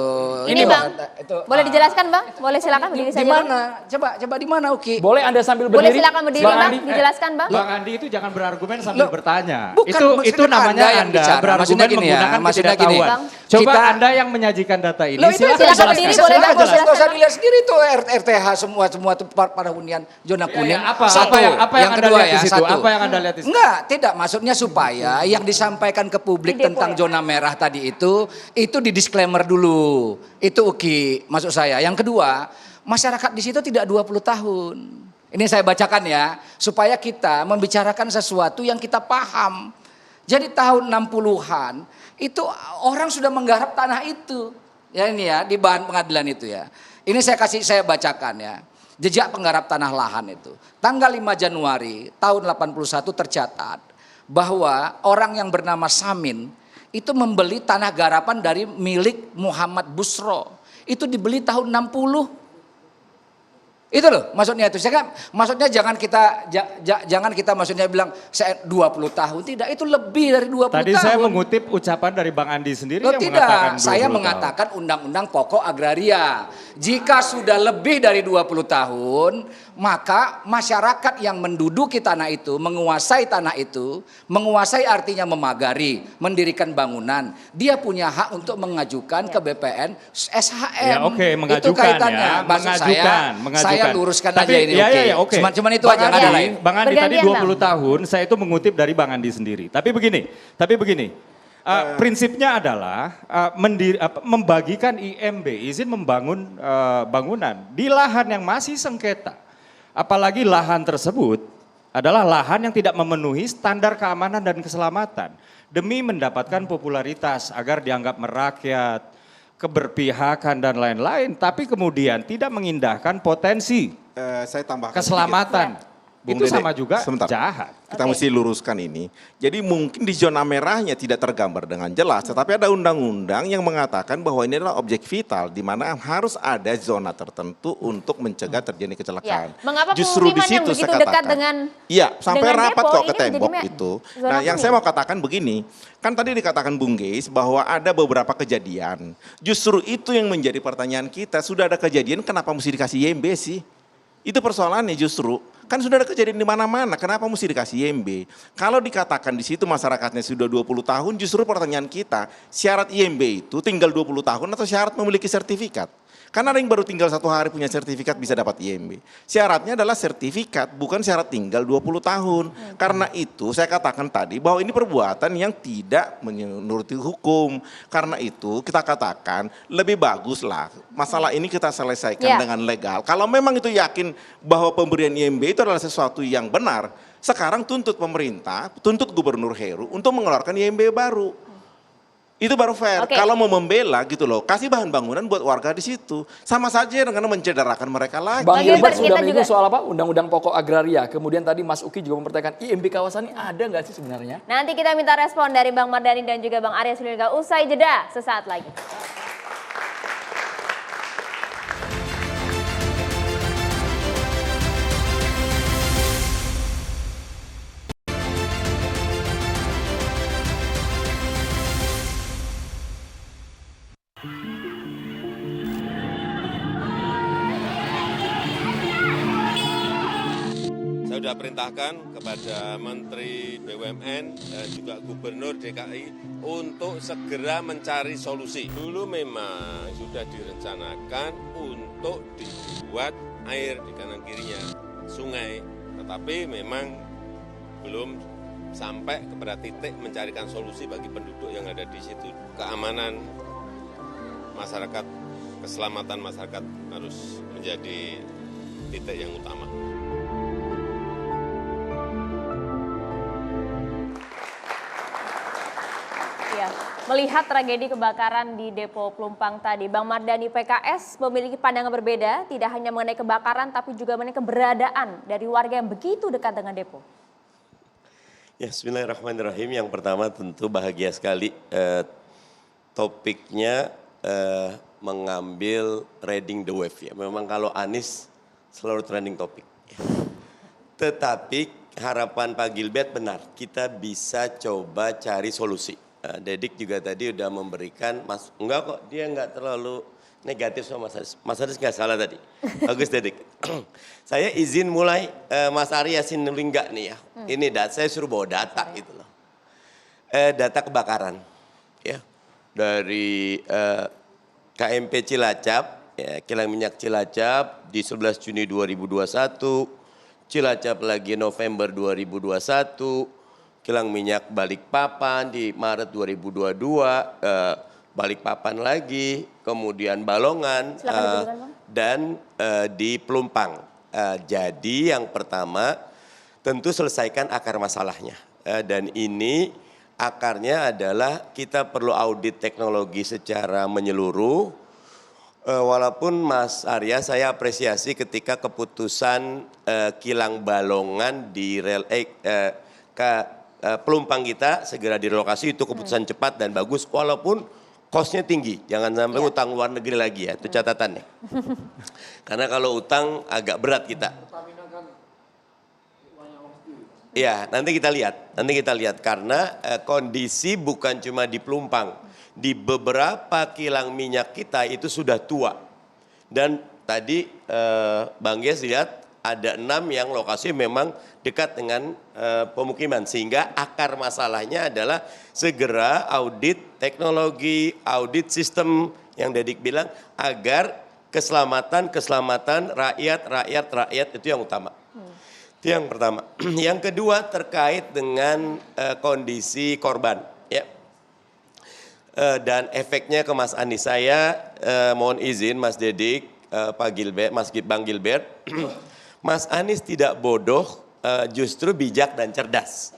Ini Bang, Itu. boleh dijelaskan Bang? Boleh silakan berdiri Di saja Bang. mana? Coba di mana Uki? Boleh Anda sambil Boleh berdiri? silakan berdiri Bang Bang, Andi. dijelaskan Bang. Bang Andi itu jangan berargumen sambil Loh, bertanya. bukan, Itu maksudnya namanya Anda yang Anda bicara. berargumen Maksudnya gini ya, menggunakan maksudnya gini. ketidaktahuan. Bang. Coba Kita- Anda yang menyajikan data ini. Loh, itu silakan silakan jelaskan. berdiri, Saya boleh, Bang, nggak boleh jelas. Nggak usah jelaskan, dilihat sendiri tuh RTH semua tuh pada hunian zona kuning. Apa Satu. yang Yang Anda kedua lihat di ya, situ? satu. Apa yang Anda lihat di situ? Enggak, tidak. Maksudnya supaya yang disampaikan ke publik Di Depo tentang ya? zona merah tadi itu di disclaimer dulu. Itu Uki, maksud saya. Yang kedua, masyarakat di situ tidak 20 tahun. Ini saya bacakan ya, supaya kita membicarakan sesuatu yang kita paham. Jadi tahun 60-an itu orang sudah menggarap tanah itu. Ya ini ya, di bahan pengadilan itu ya. Ini saya bacakan ya. Jejak penggarap tanah lahan itu. Tanggal 5 Januari tahun 81 tercatat bahwa orang yang bernama Samin itu membeli tanah garapan dari milik Muhammad Busro. Itu dibeli tahun 60. Itu loh maksudnya itu. Maksudnya jangan kita maksudnya bilang saya 20 tahun. Tidak, itu lebih dari 20 Tadi tahun. saya mengutip ucapan dari Bang Andi sendiri Loh, yang tidak, mengatakan 20 saya tahun. mengatakan undang-undang pokok agraria. Jika sudah lebih dari 20 tahun, maka masyarakat yang menduduki tanah itu, menguasai tanah itu, menguasai artinya memagari, mendirikan bangunan, dia punya hak untuk mengajukan ke BPN SHM. Ya oke, mengajukan itu kaitannya. ya, Maksud mengajukan. saya luruskan Tapi, aja ini. ya, oke. ya, ya, oke. Cuman itu Bang aja, nggak ada Andi, lain. Bang Andi tadi Bergantian, 20 tahun, saya itu mengutip dari Bang Andi sendiri. Tapi begini, prinsipnya adalah membagikan IMB, izin membangun bangunan di lahan yang masih sengketa. Apalagi lahan tersebut adalah lahan yang tidak memenuhi standar keamanan dan keselamatan. Demi mendapatkan popularitas agar dianggap merakyat, keberpihakan dan lain-lain. Tapi kemudian tidak mengindahkan potensi Saya tambahkan keselamatan. Bung Itu Dede, sama juga sebentar. jahat. Kita mesti luruskan ini. Jadi mungkin di zona merahnya tidak tergambar dengan jelas, tetapi ada undang-undang yang mengatakan bahwa ini adalah objek vital di mana harus ada zona tertentu untuk mencegah terjadi kecelakaan. Ya. Mengapa Justru di pemukiman yang situ begitu saya dekat katakan. dengan Iya, sampai dengan rapat depo kok ke ini tembok menjadi itu. zona Nah, yang kuning? saya mau katakan begini, kan tadi dikatakan Bung Geis bahwa ada beberapa kejadian. Justru itu yang menjadi pertanyaan kita, sudah ada kejadian kenapa mesti dikasih YMB sih? Itu persoalannya justru. Kan sudah ada kejadian di mana-mana, kenapa mesti dikasih IMB? Kalau dikatakan di situ masyarakatnya sudah 20 tahun, justru pertanyaan kita, syarat IMB itu tinggal 20 tahun atau syarat memiliki sertifikat? Karena ada yang baru tinggal 1 hari punya sertifikat bisa dapat IMB. Syaratnya adalah sertifikat, bukan syarat tinggal 20 tahun. Karena itu saya katakan tadi bahwa ini perbuatan yang tidak menuruti hukum. Karena itu kita katakan lebih baguslah masalah ini kita selesaikan dengan legal. Kalau memang itu yakin bahwa pemberian IMB itu adalah sesuatu yang benar, sekarang tuntut pemerintah, tuntut Gubernur Heru untuk mengeluarkan IMB baru. Itu baru fair. Kalau mau membela gitu loh, kasih bahan bangunan buat warga di situ. Sama saja dengan mencederakan mereka lagi. Bang Gilbert sudah menyinggung soal apa? Undang-undang pokok agraria. Kemudian tadi Mas Uki juga mempertanyakan IMB kawasan ini ada nggak sih sebenarnya? Nanti kita minta respon dari Bang Mardhani dan juga Bang Arya Sinulinga usai jeda sesaat lagi. Saya sudah perintahkan kepada Menteri BUMN dan juga Gubernur DKI untuk segera mencari solusi. Dulu memang sudah direncanakan untuk dibuat air di kanan kirinya sungai, tetapi memang belum sampai kepada titik mencarikan solusi bagi penduduk yang ada di situ. Keamanan masyarakat, keselamatan masyarakat harus menjadi titik yang utama. Ya, melihat tragedi kebakaran di Depo Pelumpang tadi, Bang Mardhani PKS memiliki pandangan berbeda, tidak hanya mengenai kebakaran tapi juga mengenai keberadaan dari warga yang begitu dekat dengan depo. Ya, bismillahirrahmanirrahim. Yang pertama tentu bahagia sekali topiknya mengambil riding the wave ya. Memang kalau Anies selalu trending topik. Tetapi harapan Pak Gilbert benar, kita bisa coba cari solusi. Dedik juga tadi udah memberikan, enggak kok dia enggak terlalu negatif sama Mas Haris. Mas Haris enggak salah tadi. Bagus Dedik. Saya izin mulai Mas Arya Sinulinga nih ya. Ini saya suruh bawa data gitu loh. Data kebakaran ya. Dari KMP Cilacap, ya, kilang minyak Cilacap di 11 Juni 2021, Cilacap lagi November 2021, kilang minyak Balikpapan di Maret 2022, Balikpapan lagi, kemudian Balongan, dan di Pelumpang. Jadi yang pertama tentu selesaikan akar masalahnya. Dan ini akarnya adalah kita perlu audit teknologi secara menyeluruh. Walaupun Mas Arya saya apresiasi ketika keputusan kilang Balongan di Pelumpang kita segera direlokasi, itu keputusan cepat dan bagus walaupun kosnya tinggi. Jangan sampai utang luar negeri lagi ya, itu catatannya. Karena kalau utang agak berat kita. Ya, nanti kita lihat karena kondisi bukan cuma di Pelumpang, di beberapa kilang minyak kita itu sudah tua. Dan tadi Bang Gies lihat ada 6 yang lokasi memang dekat dengan pemukiman, sehingga akar masalahnya adalah segera audit teknologi, audit sistem yang Dedik bilang agar keselamatan rakyat itu yang utama. Itu yang pertama. Yang kedua terkait dengan kondisi korban, ya. Dan efeknya ke Mas Anies. Saya mohon izin Mas Dedik, Pak Gilbert, Bang Gilbert, Mas Anies tidak bodoh, justru bijak dan cerdas.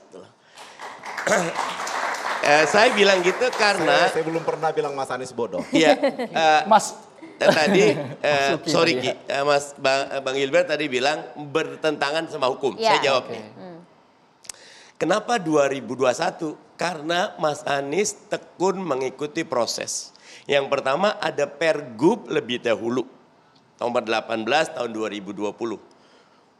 Saya bilang gitu karena saya belum pernah bilang Mas Anies bodoh. Iya, Mas tadi sorry Ki, Bang Gilbert tadi bilang bertentangan sama hukum. Saya jawab nih. Kenapa 2021? Karena Mas Anies tekun mengikuti proses. Yang pertama ada Pergub lebih dahulu, nomor 18 tahun 2020.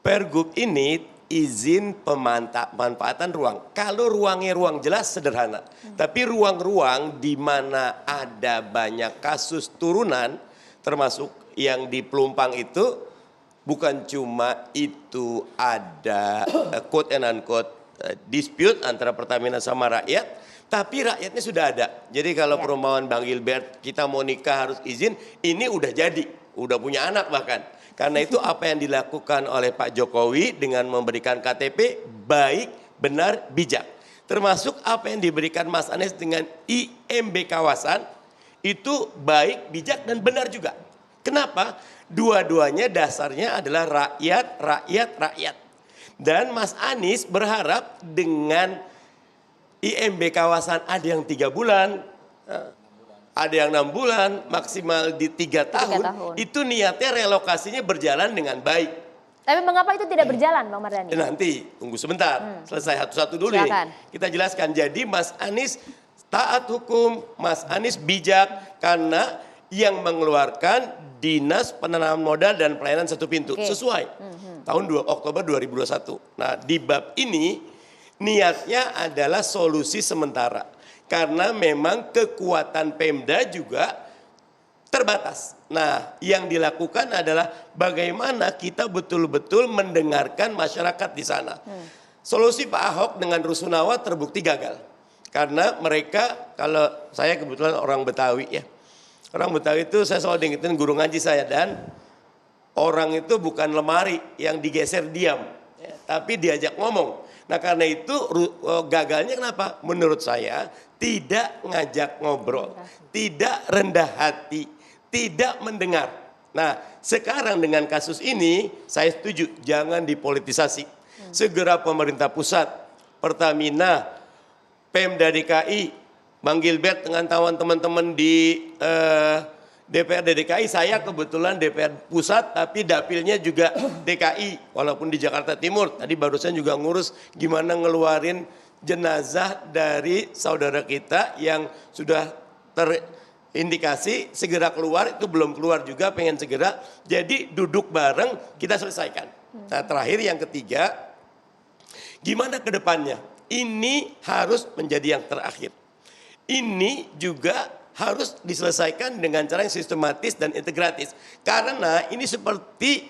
Pergub ini izin pemanfaatan ruang. Kalau ruangnya ruang jelas sederhana. Tapi ruang-ruang di mana ada banyak kasus turunan, termasuk yang di Pelumpang itu, bukan cuma itu ada quote and unquote dispute antara Pertamina sama rakyat, Tapi rakyatnya sudah ada. Jadi kalau perumpamaan Bang Gilbert, kita mau nikah harus izin, ini udah jadi. Udah punya anak bahkan. Karena itu apa yang dilakukan oleh Pak Jokowi dengan memberikan KTP baik, benar, bijak. Termasuk apa yang diberikan Mas Anies dengan IMB kawasan, itu baik, bijak, dan benar juga. Kenapa? Dua-duanya dasarnya adalah rakyat, rakyat, rakyat. Dan Mas Anies berharap dengan IMB kawasan ada yang 3 bulan, ada yang 6 bulan, maksimal di 3 tahun. Itu niatnya relokasinya berjalan dengan baik. Tapi mengapa itu tidak berjalan, Bang Mardhani? Nanti, tunggu sebentar, selesai satu-satu dulu nih. Kita jelaskan, jadi Mas Anies taat hukum, Mas Anies bijak karena yang mengeluarkan Dinas Penanaman Modal dan Pelayanan Satu Pintu. Sesuai, tahun Oktober 2021. Nah di bab ini, niatnya adalah solusi sementara. Karena memang kekuatan Pemda juga terbatas. Nah yang dilakukan adalah bagaimana kita betul-betul mendengarkan masyarakat di sana. Solusi Pak Ahok dengan Rusunawa terbukti gagal. Karena mereka, kalau saya kebetulan orang Betawi ya. Orang Betawi itu saya selalu diingetin guru ngaji saya. Dan orang itu bukan lemari yang digeser diam. Ya, tapi diajak ngomong. Nah karena itu gagalnya kenapa? Menurut saya tidak ngajak ngobrol, tidak rendah hati, tidak mendengar. Nah sekarang dengan kasus ini saya setuju jangan dipolitisasi. Segera pemerintah pusat, Pertamina, Pemda DKI, Bang Gilbert dengan teman-teman di DPRD DKI, saya kebetulan DPR pusat tapi dapilnya juga DKI walaupun di Jakarta Timur. Tadi barusan juga ngurus gimana ngeluarin jenazah dari saudara kita yang sudah terindikasi segera keluar, itu belum keluar juga pengen segera. Jadi duduk bareng kita selesaikan. Nah terakhir yang ketiga, gimana ke depannya? Ini harus menjadi yang terakhir. Ini juga harus diselesaikan dengan cara yang sistematis dan integratif. Karena ini seperti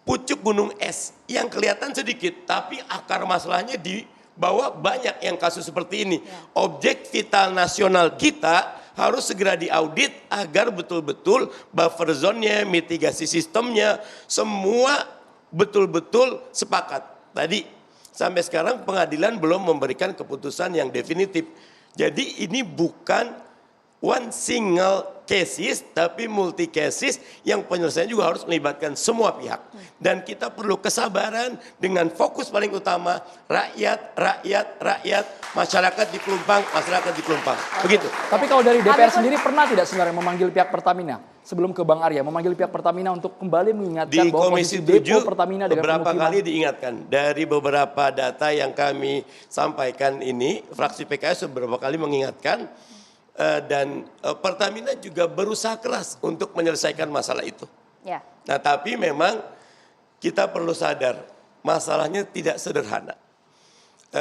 pucuk gunung es yang kelihatan sedikit, tapi akar masalahnya di bawah banyak yang kasus seperti ini. Objek vital nasional kita harus segera diaudit agar betul-betul buffer zone-nya, mitigasi sistemnya, semua betul-betul sepakat. Tadi sampai sekarang pengadilan belum memberikan keputusan yang definitif. Jadi ini bukan one single cases tapi multi cases yang penyelesaian juga harus melibatkan semua pihak. Dan kita perlu kesabaran dengan fokus paling utama rakyat, rakyat, rakyat, masyarakat di Pelumpang, masyarakat di Pelumpang. Begitu. Tapi kalau dari DPR sendiri pernah tidak sebenarnya memanggil pihak Pertamina? Sebelum ke Bang Arya, memanggil pihak Pertamina untuk kembali mengingatkan di bahwa Komisi posisi 7 depo Pertamina dengan beberapa pemukiman. kali diingatkan. Dari beberapa data yang kami sampaikan ini, fraksi PKS beberapa kali mengingatkan. Dan Pertamina juga berusaha keras untuk menyelesaikan masalah itu. Nah tapi memang kita perlu sadar masalahnya tidak sederhana.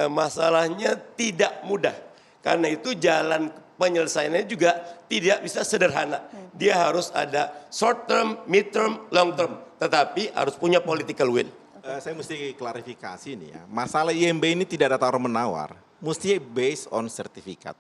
Masalahnya tidak mudah. Karena itu jalan penyelesaiannya juga tidak bisa sederhana. Dia harus ada short term, mid term, long term. Tetapi harus punya political will. Saya mesti klarifikasi nih ya. Masalah IMB ini tidak ada tawar-menawar. Mesti based on sertifikat.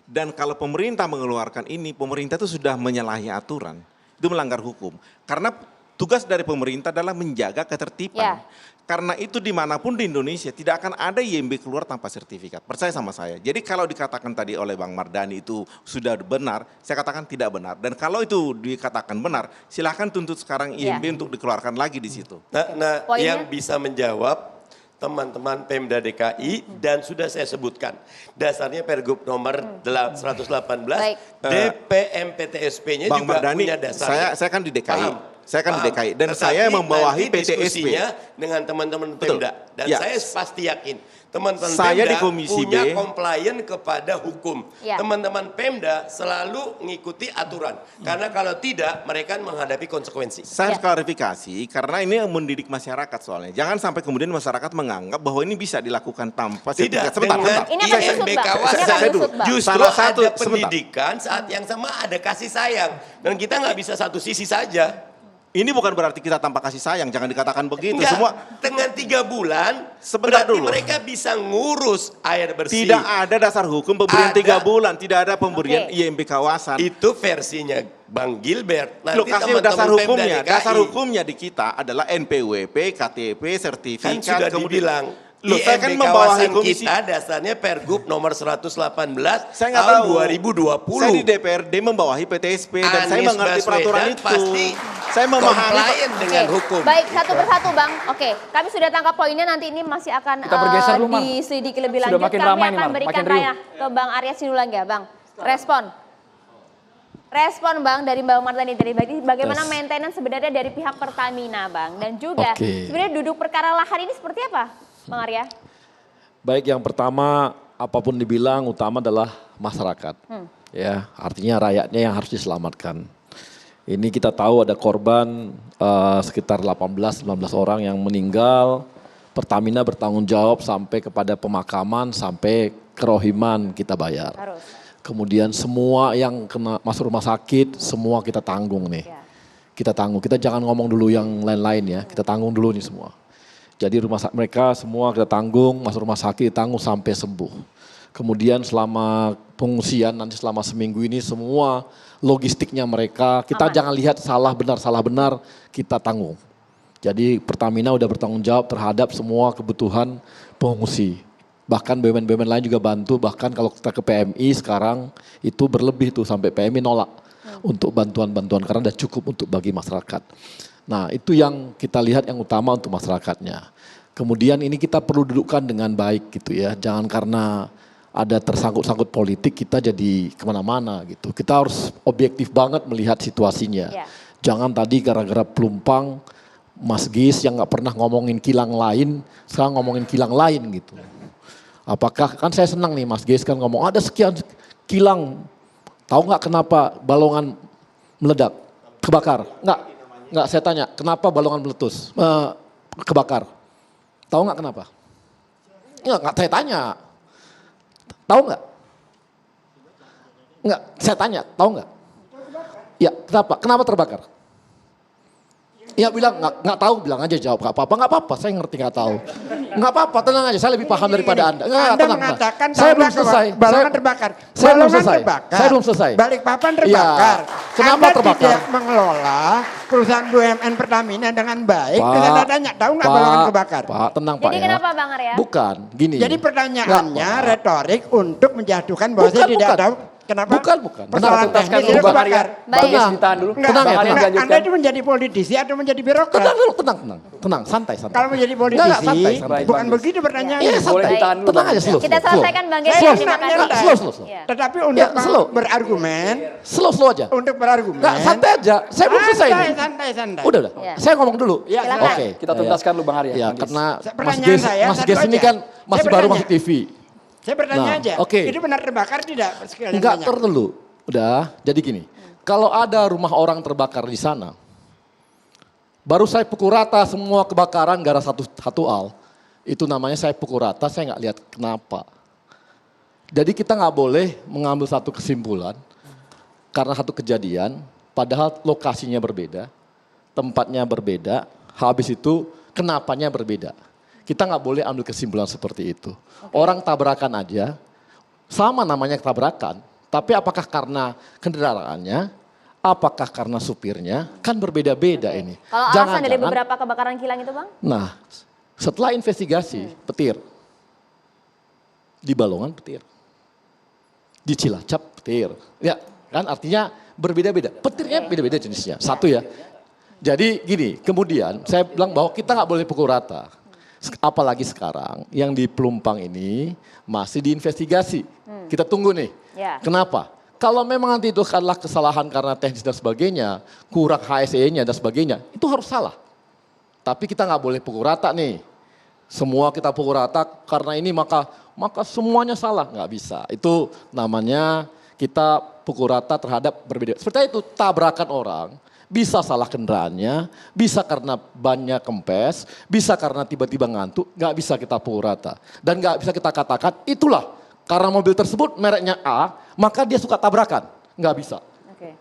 Dan kalau pemerintah mengeluarkan ini, pemerintah itu sudah menyalahi aturan. Itu melanggar hukum. Karena tugas dari pemerintah adalah menjaga ketertiban. Karena itu dimanapun di Indonesia tidak akan ada IMB keluar tanpa sertifikat. Percaya sama saya. Jadi kalau dikatakan tadi oleh Bang Mardhani itu sudah benar, saya katakan tidak benar. Dan kalau itu dikatakan benar, silahkan tuntut sekarang IMB untuk dikeluarkan lagi di situ. Nah yang bisa menjawab teman-teman Pemda DKI dan sudah saya sebutkan. Dasarnya Pergub nomor 118, DPMPTSP-nya juga Mardhani, punya dasar. Saya kan di DKI. Saya kan di DKI dan saya membawahi PTSP. Dengan teman-teman Pemda. Dan saya pasti yakin teman-teman saya Pemda di Komisi punya B, komplain kepada hukum. Teman-teman Pemda selalu mengikuti aturan. Karena kalau tidak mereka menghadapi konsekuensi. Saya harus klarifikasi karena ini mendidik masyarakat soalnya. Jangan sampai kemudian masyarakat menganggap bahwa ini bisa dilakukan tanpa sertifikat. Sebentar. Ini akan disut, Bang. Justru ada pendidikan saat yang sama ada kasih sayang. Dan kita nggak bisa satu sisi saja. Ini bukan berarti kita tanpa kasih sayang, jangan dikatakan begitu. Enggak, Semua dengan 3 bulan, Sebentar berarti dulu. mereka bisa ngurus air bersih. tidak ada dasar hukum pemberian Ada. 3 bulan, tidak ada pemberian Oke. IMB kawasan. Itu versinya Bang Gilbert. Nanti Loh, kasih teman-teman dasar Pemda hukumnya. DKI Dasar hukumnya di kita adalah NPWP, KTP, sertifikat. kan sudah dibilang. Loh, saya kan IMB membawahi kawasan komisi. kita dasarnya Pergub nomor 118 Saya nggak tahun tahu. 2020. Saya di DPRD membawahi PTSP dan saya Anies mengerti peraturan Baswedan itu. pasti Saya memahami. compliant dengan Oke, hukum. Baik, satu persatu Bang. Oke, kami sudah tangkap poinnya, nanti ini masih akan Kita bergeser dulu, Mar. diselidiki lebih Sudah lanjut. makin Kami ramai nih, akan Mar, berikan makin riuh. tanya ke Bang Arya Sinulinga, Bang. Respon Bang dari Bang Mardhani tadi, bagaimana maintenance sebenarnya dari pihak Pertamina Bang. Dan juga Oke. sebenarnya duduk perkara lahan ini seperti apa Bang Arya? Baik, yang pertama apapun dibilang utama adalah masyarakat. Ya, artinya rakyatnya yang harus diselamatkan. Ini kita tahu ada korban sekitar 18-19 orang yang meninggal. Pertamina bertanggung jawab sampai kepada pemakaman, sampai kerohiman kita bayar. Harus. Kemudian semua yang kena masuk rumah sakit, semua kita tanggung nih. Ya. Kita tanggung, kita jangan ngomong dulu yang lain-lain ya, kita tanggung dulu nih semua. Jadi rumah sakit mereka semua kita tanggung, masuk rumah sakit tanggung sampai sembuh. Kemudian selama pengungsian nanti selama seminggu ini semua logistiknya mereka, kita jangan lihat salah benar, kita tanggung. Jadi Pertamina udah bertanggung jawab terhadap semua kebutuhan pengungsi. Bahkan BUMN-BUMN lain juga bantu, bahkan kalau kita ke PMI sekarang itu berlebih tuh sampai PMI nolak untuk bantuan-bantuan karena udah cukup untuk bagi masyarakat. Nah itu yang kita lihat yang utama untuk masyarakatnya. Kemudian ini kita perlu dudukkan dengan baik gitu ya. Jangan karena ada tersangkut-sangkut politik kita jadi kemana-mana gitu. Kita harus objektif banget melihat situasinya. Ya. Jangan tadi gara-gara pelumpang Mas Gis yang gak pernah ngomongin kilang lain, sekarang ngomongin kilang lain gitu. Apakah, kan saya senang nih Mas Gis kan ngomong ada sekian kilang. Tahu gak kenapa balongan meledak, kebakar? Enggak, saya tanya, kenapa balongan meletus, kebakar? Tahu nggak kenapa? Enggak saya tanya. Tahu nggak? Enggak, saya tanya, tahu nggak? Ya, kenapa? Kenapa terbakar? Ya bilang nggak tahu, bilang aja jawab nggak apa-apa, saya ngerti nggak tahu. Nggak apa-apa, tenang aja, saya lebih paham daripada Anda. Anda mengatakan saya belum selesai. balongan terbakar. Saya belum Balongan selesai. terbakar. Saya belum selesai. Balikpapan terbakar. Ya, kenapa Anda terbakar? tidak mengelola perusahaan BUMN Pertamina dengan baik. Pak, Terus Anda tanya, tahu nggak balongan terbakar? Pak, tenang Pak Jadi ya. kenapa Bang Arya? Bukan, gini. Jadi pertanyaannya Nggak, Pak. retorik untuk menjatuhkan bahwa saya tidak tahu kenapa Bukan. persoalan Tuntaskan teknis dulu itu Bang Arya. kebakar. Bang Gis Tenang. ditahan dulu. Enggak, Tenang ya, Bang Arya tenang. dilanjutkan. Anda itu menjadi politisi atau menjadi birokrat? Tenang dulu, tenang, santai. Kalau menjadi Enggak, politisi, santai. bukan Bagus. begitu pertanyaannya. Iya, Boleh santai. ditahan dulu, Tenang Bang. aja, slow. Kita selesaikan Bang Gis, Saya terima senangnya kasih. enggak. Slow. Iya. Tetapi untuk slow. berargumen, Slow aja. untuk berargumen. Enggak, santai aja. Saya belum selesai ini. Santai. Udah. Iya. Saya ngomong dulu. Ya, Silakan. Oke. Kita tuntaskan dulu Bang Arya. Ya, Bang Gis. karena Pertanyaan saya Mas satu Ges ini aja. kan masih Saya baru bertanya. masuk TV. Saya bertanya Nah, aja, oke. itu benar terbakar tidak? Sekalian Enggak tanya. perlu. Udah, jadi gini. Kalau ada rumah orang terbakar di sana, baru saya pukul rata semua kebakaran gara satu al. Itu namanya saya pukul rata, saya nggak lihat kenapa. Jadi kita nggak boleh mengambil satu kesimpulan karena satu kejadian, padahal lokasinya berbeda, tempatnya berbeda, habis itu kenapanya berbeda. Kita nggak boleh ambil kesimpulan seperti itu. Orang tabrakan aja, sama namanya tabrakan, tapi apakah karena kendaraannya, apakah karena supirnya, kan berbeda-beda ini. Kalau alasan dari beberapa kebakaran kilang itu Bang? Nah, setelah investigasi, petir. Di Balongan petir. Di Cilacap petir. Ya, kan artinya berbeda-beda. Petirnya beda-beda jenisnya. Satu ya. Jadi gini, kemudian saya bilang bahwa kita nggak boleh pukul rata. Apalagi sekarang yang di Pelumpang ini masih diinvestigasi. Kita tunggu nih. Ya. Kenapa? Kalau memang nanti itu adalah kesalahan karena teknis dan sebagainya, kurang HSE-nya dan sebagainya, itu harus salah. Tapi kita nggak boleh pukul rata nih. Semua kita pukul rata karena ini maka semuanya salah, nggak bisa. Itu namanya kita pukul rata terhadap berbeda. Seperti itu tabrakan orang. Bisa salah kendaraannya, bisa karena bannya kempes, bisa karena tiba-tiba ngantuk, nggak bisa kita pukul rata. Dan nggak bisa kita katakan itulah karena mobil tersebut mereknya A, maka dia suka tabrakan. Nggak bisa. Oke.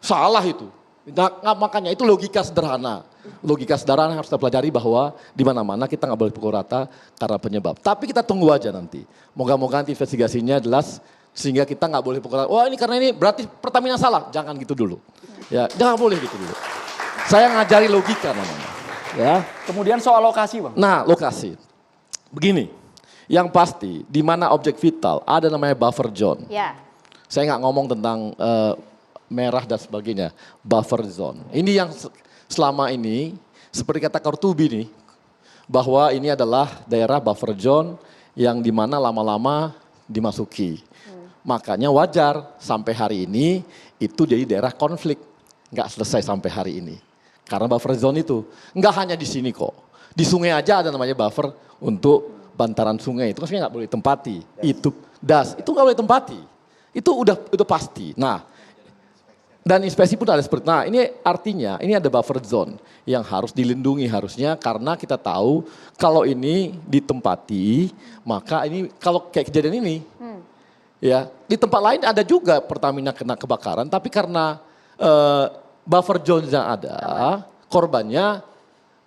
Salah itu. Nah, makanya itu logika sederhana. Logika sederhana harus kita pelajari bahwa di mana-mana kita nggak boleh pukul rata karena penyebab. Tapi kita tunggu aja nanti. Moga-moga nanti investigasinya jelas sehingga kita nggak boleh pukul rata. Wah ini karena ini berarti Pertamina salah. Jangan gitu dulu. Ya, jangan boleh gitu dulu. Saya ngajari logika namanya. Ya. Kemudian soal lokasi Bang. Nah, lokasi. Begini, yang pasti di mana objek vital ada namanya buffer zone. Ya. Saya nggak ngomong tentang merah dan sebagainya, buffer zone. Ini yang selama ini, seperti kata Kortubi nih, bahwa ini adalah daerah buffer zone yang dimana lama-lama dimasuki. Makanya wajar sampai hari ini itu jadi daerah konflik, nggak selesai sampai hari ini. Karena buffer zone itu, nggak hanya di sini kok. Di sungai aja ada namanya buffer untuk bantaran sungai, itu kan sebenarnya nggak boleh ditempati. Itu das, itu nggak boleh ditempati. Itu udah pasti. Nah, dan inspeksi pun ada seperti, nah ini artinya ini ada buffer zone yang harus dilindungi harusnya karena kita tahu kalau ini ditempati maka ini kalau kayak kejadian ini ya di tempat lain ada juga Pertamina kena kebakaran tapi karena buffer zone yang ada korbannya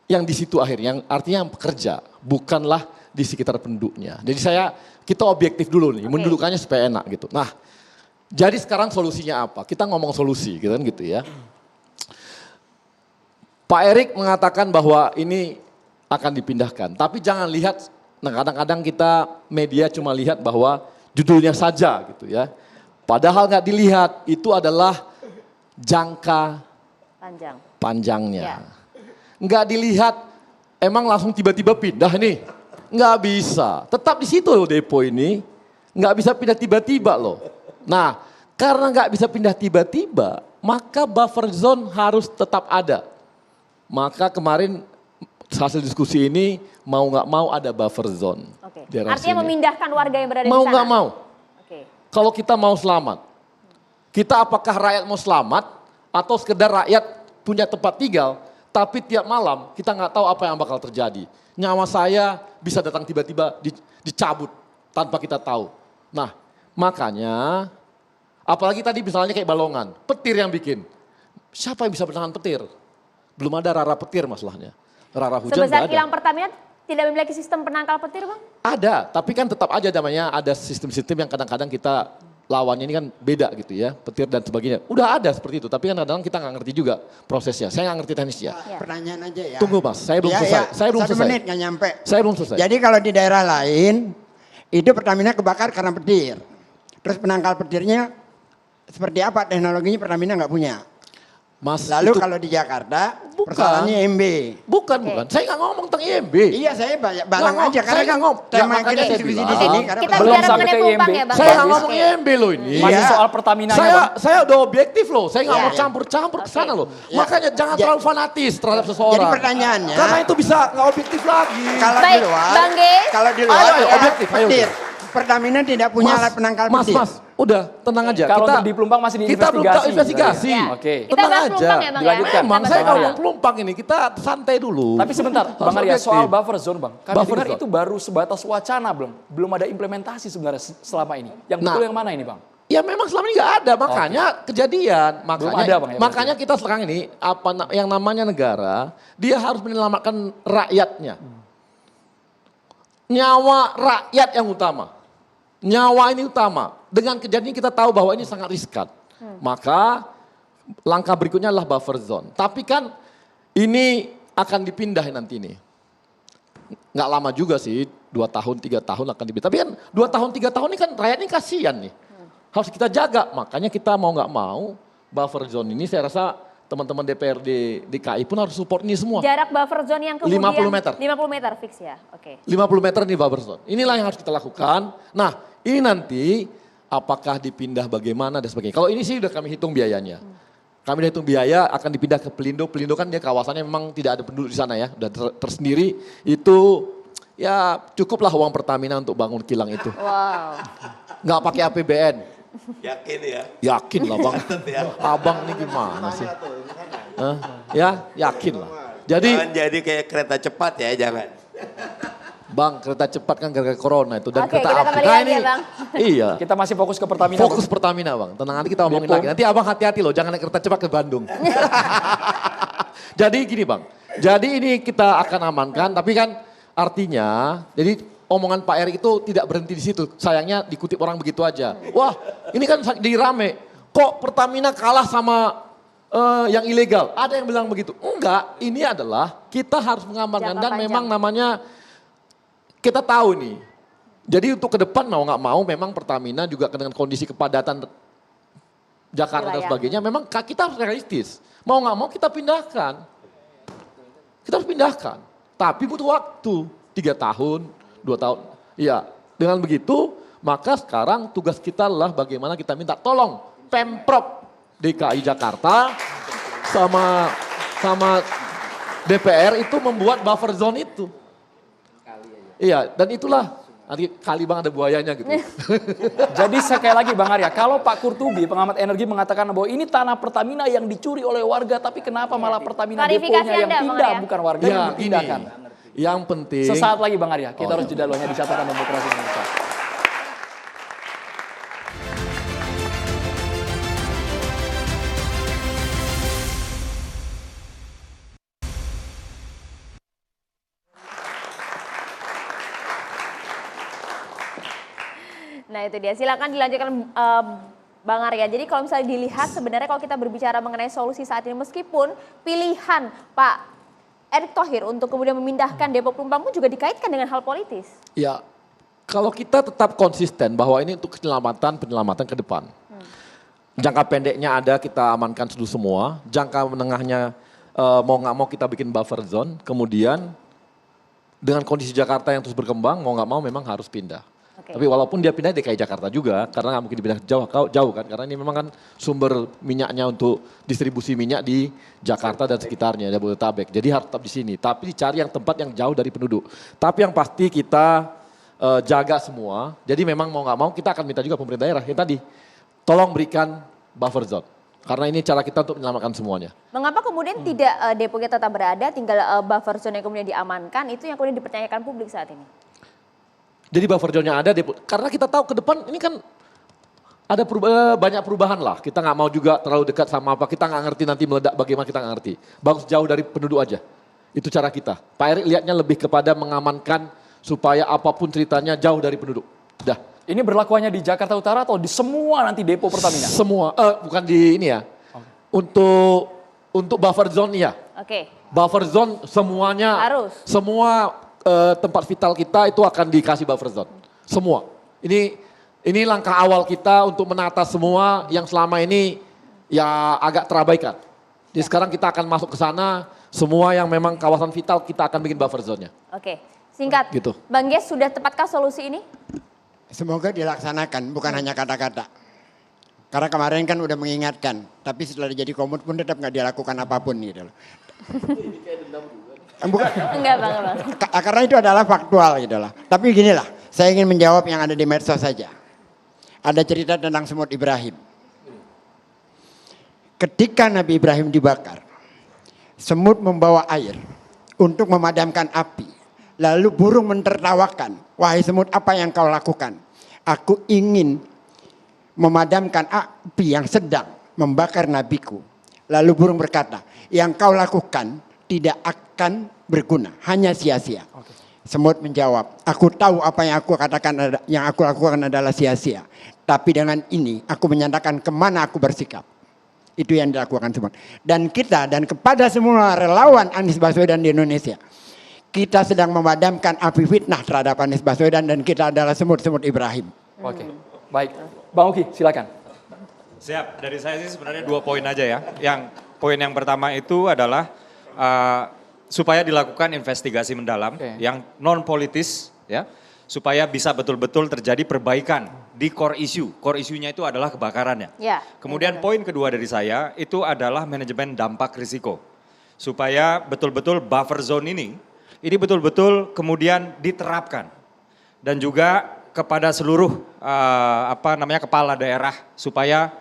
yang di situ akhirnya yang artinya yang pekerja bukanlah di sekitar penduduknya. Jadi kita objektif dulu nih mendudukannya supaya enak gitu. Nah, jadi sekarang solusinya apa? Kita ngomong solusi gitu kan gitu ya. Pak Erik mengatakan bahwa ini akan dipindahkan. Tapi jangan lihat, nah kadang-kadang kita media cuma lihat bahwa judulnya saja gitu ya. Padahal nggak dilihat itu adalah jangka panjangnya. Ya. Nggak dilihat emang langsung tiba-tiba pindah nih. Nggak bisa, tetap di situ loh depo ini. Nggak bisa pindah tiba-tiba loh. Nah, karena nggak bisa pindah tiba-tiba, maka buffer zone harus tetap ada. Maka kemarin hasil diskusi ini mau nggak mau ada buffer zone. Oke. Di daerah Artinya sini. memindahkan warga yang berada di Mau sana? nggak mau. Oke. Kalau kita mau selamat, kita apakah rakyat mau selamat atau sekedar rakyat punya tempat tinggal, tapi tiap malam kita nggak tahu apa yang bakal terjadi. Nyawa saya bisa datang tiba-tiba dicabut tanpa kita tahu. Nah, makanya, apalagi tadi misalnya kayak balongan, petir yang bikin. Siapa yang bisa menahan petir? Belum ada rara petir masalahnya. Rara hujan Sebesar nggak ada. kilang Pertamina tidak memiliki sistem penangkal petir Bang? Ada, tapi kan tetap aja namanya ada sistem-sistem yang kadang-kadang kita lawannya ini kan beda gitu ya, petir dan sebagainya. Udah ada seperti itu, tapi kan kadang-kadang kita nggak ngerti juga prosesnya. Saya nggak ngerti teknisnya. Pertanyaan aja ya. Tunggu Mas, saya belum selesai. Saya belum 1 selesai. menit nggak nyampe. Saya belum selesai. Jadi kalau di daerah lain itu Pertamina kebakar karena petir. Terus penangkal petirnya seperti apa teknologinya Pertamina nggak punya. Mas, Lalu itu kalau di Jakarta Bukan. persoalannya IMB. bukan. Saya nggak ngomong tentang IMB. Iya saya balang Nggak, aja saya karena nggak ngomong. tema Ya, makanya kita saya diskusi di bilang. sini karena Kita Belum bicara sampai mengenai ke pelumpang IMB. ya Bang? Saya nggak Bagus. ngomong IMB loh ini. Masih Iya. soal Pertaminanya Bang. Saya udah objektif loh, saya nggak Iya. mau campur-campur ke sana loh. Ya. Makanya jangan Ya. terlalu fanatis terhadap seseorang. Jadi pertanyaannya Karena itu bisa nggak objektif lagi. kalau Baik, di luar, Bang Ge. kalau di luar Ayo, ya, objektif, ayo, petir. Pertamina tidak punya alat penangkal petir. Mas, udah tenang aja. Kalau untuk di Pelumpang masih Kita belum tahu investigasi. Ya. Oke. Kita Tenang bahas aja. pelumpang ya Bang Dilanjutkan. ya? Memang Kita saya bahas ngomong pelumpang ini, kita santai dulu. Tapi sebentar, Harus Bang Arya, objektif. soal buffer zone Bang. Kami Buffer dengar zone. itu baru sebatas wacana belum ada implementasi sebenarnya selama ini. Yang Nah. betul yang mana ini Bang? Ya memang selama ini nggak ada, makanya kejadian. Makanya, ada, Bang, ya, makanya kita sekarang ini yang namanya negara, dia harus menyelamatkan rakyatnya. Nyawa rakyat yang utama. Nyawa ini utama. Dengan kejadian ini kita tahu bahwa ini sangat riskan. Maka langkah berikutnya adalah buffer zone. Tapi kan ini akan dipindah nanti ini. Nggak lama juga sih, 2 tahun, 3 tahun akan dipindah. Tapi kan 2 tahun, 3 tahun ini kan rakyat ini kasihan nih. Harus kita jaga, makanya kita mau nggak mau buffer zone ini saya rasa teman-teman DPRD DKI pun harus support ini semua. Jarak buffer zone yang kemudian 50 meter. 50 meter fix ya. Oke. 50 meter nih buffer zone. Inilah yang harus kita lakukan. Nah ini nanti apakah dipindah bagaimana dan sebagainya. Kalau ini sih udah kami hitung biayanya. Kami udah hitung biaya akan dipindah ke Pelindo. Pelindo kan dia kawasannya memang tidak ada penduduk di sana ya. Udah tersendiri itu ya cukuplah uang Pertamina untuk bangun kilang itu. Wow. Nggak pakai APBN. Yakin ya? Yakin lah bang. Abang ini gimana sih? Ya yakin lah. Jadi Jangan jadi kayak kereta cepat ya, jangan. Bang, kereta cepat kan gara-gara corona itu dan Oke, kereta kita api. kembali lagi ya, Bang. Iya. Kita masih fokus ke Pertamina. Fokus Bang. Pertamina Bang, tenang nanti kita omongin Depo. lagi. Nanti abang hati-hati loh, jangan naik kereta cepat ke Bandung. Jadi gini Bang, jadi ini kita akan amankan tapi kan artinya, jadi omongan Pak Erik itu tidak berhenti di situ. Sayangnya dikutip orang begitu aja. Wah ini kan jadi rame, kok Pertamina kalah sama yang ilegal? Ada yang bilang begitu. Enggak, ini adalah kita harus mengamankan Jangka dan panjang. memang namanya kita tahu nih. Jadi untuk ke depan mau nggak mau memang Pertamina juga dengan kondisi kepadatan Jakarta dan Wilayah. sebagainya memang kita harus realistis. Mau nggak mau kita pindahkan. Kita harus pindahkan. Tapi butuh waktu 3 tahun, 2 tahun. Iya, dengan begitu maka sekarang tugas kita adalah bagaimana kita minta tolong Pemprov DKI Jakarta sama DPR itu membuat buffer zone itu. Iya, dan itulah nanti kali Bang ada buayanya gitu. Jadi sekali lagi Bang Arya, kalau Pak Kurtubi pengamat energi mengatakan bahwa ini tanah Pertamina yang dicuri oleh warga, tapi kenapa malah Pertamina Klarifikasi deponya yang Anda, Bang pindah Arya. bukan warga yang Ya gini, dipindahkan. yang penting. Sesaat lagi Bang Arya, kita harus jeda dulu hanya di catatan demokrasi Indonesia. Nah itu dia, silakan dilanjutkan Bang Arya. Jadi kalau misalnya dilihat sebenarnya kalau kita berbicara mengenai solusi saat ini meskipun pilihan Pak Erick Thohir untuk kemudian memindahkan depo pelumpang pun juga dikaitkan dengan hal politis. Ya, kalau kita tetap konsisten bahwa ini untuk penyelamatan ke depan. Jangka pendeknya ada kita amankan dulu semua, jangka menengahnya mau nggak mau kita bikin buffer zone, kemudian dengan kondisi Jakarta yang terus berkembang mau nggak mau memang harus pindah. Oke. Tapi walaupun dia pindah DKI Jakarta juga, karena nggak mungkin dipindah jauh kan, karena ini memang kan sumber minyaknya untuk distribusi minyak di Jakarta dan sekitarnya, Jabodetabek. Jadi harus tetap di sini, tapi dicari yang tempat yang jauh dari penduduk. Tapi yang pasti kita jaga semua, jadi memang mau nggak mau kita akan minta juga pemerintah daerah, yang tadi, tolong berikan buffer zone. Karena ini cara kita untuk menyelamatkan semuanya. Mengapa kemudian tidak deponya tetap berada, tinggal buffer zone yang kemudian diamankan, itu yang kemudian dipertanyakan publik saat ini? Jadi buffer zone-nya ada, karena kita tahu ke depan ini kan ada banyak perubahan lah. Kita nggak mau juga terlalu dekat sama apa, kita nggak ngerti nanti meledak bagaimana, kita nggak ngerti. Bagus jauh dari penduduk aja, itu cara kita. Pak Erik lihatnya lebih kepada mengamankan supaya apapun ceritanya jauh dari penduduk. Dah. Ini berlaku hanya di Jakarta Utara atau di semua nanti depo Pertamina? Semua, bukan di ini ya. Untuk buffer zone ya. Oke. Buffer zone semuanya. Harus. Semua tempat vital kita itu akan dikasih buffer zone. Semua. Ini langkah awal kita untuk menata semua yang selama ini ya agak terabaikan. Jadi sekarang kita akan masuk ke sana, semua yang memang kawasan vital kita akan bikin buffer zone-nya. Oke, singkat. Gitu. Bang Ges, sudah tepatkah solusi ini? Semoga dilaksanakan, bukan hanya kata-kata. Karena kemarin kan udah mengingatkan, tapi setelah jadi komut pun tetap nggak dilakukan apapun gitu loh. Bukan, Enggak Bang, Bang. karena itu adalah faktual gitu loh. Tapi ginilah, saya ingin menjawab yang ada di medsos saja. Ada cerita tentang semut Ibrahim. Ketika Nabi Ibrahim dibakar, semut membawa air untuk memadamkan api. Lalu burung mentertawakan, wahai semut apa yang kau lakukan? Aku ingin memadamkan api yang sedang membakar nabiku. Lalu burung berkata, yang kau lakukan tidak akan berguna, hanya sia-sia. Semut menjawab, aku tahu apa yang aku katakan, yang aku lakukan adalah sia-sia. Tapi dengan ini aku menyatakan kemana aku bersikap. Itu yang dilakukan semut. Dan kita dan kepada semua relawan Anies Baswedan di Indonesia, kita sedang memadamkan api fitnah terhadap Anies Baswedan dan kita adalah semut-semut Ibrahim. Oke, baik. Bang Uki, silakan. Siap, dari saya sih sebenarnya 2 poin aja ya. Yang poin yang pertama itu adalah supaya dilakukan investigasi mendalam yang non politis ya, supaya bisa betul-betul terjadi perbaikan di core issue. Core issue-nya itu adalah kebakarannya. Ya. Kemudian poin kedua dari saya itu adalah manajemen dampak risiko. Supaya betul-betul buffer zone ini betul-betul kemudian diterapkan. Dan juga kepada seluruh kepala daerah supaya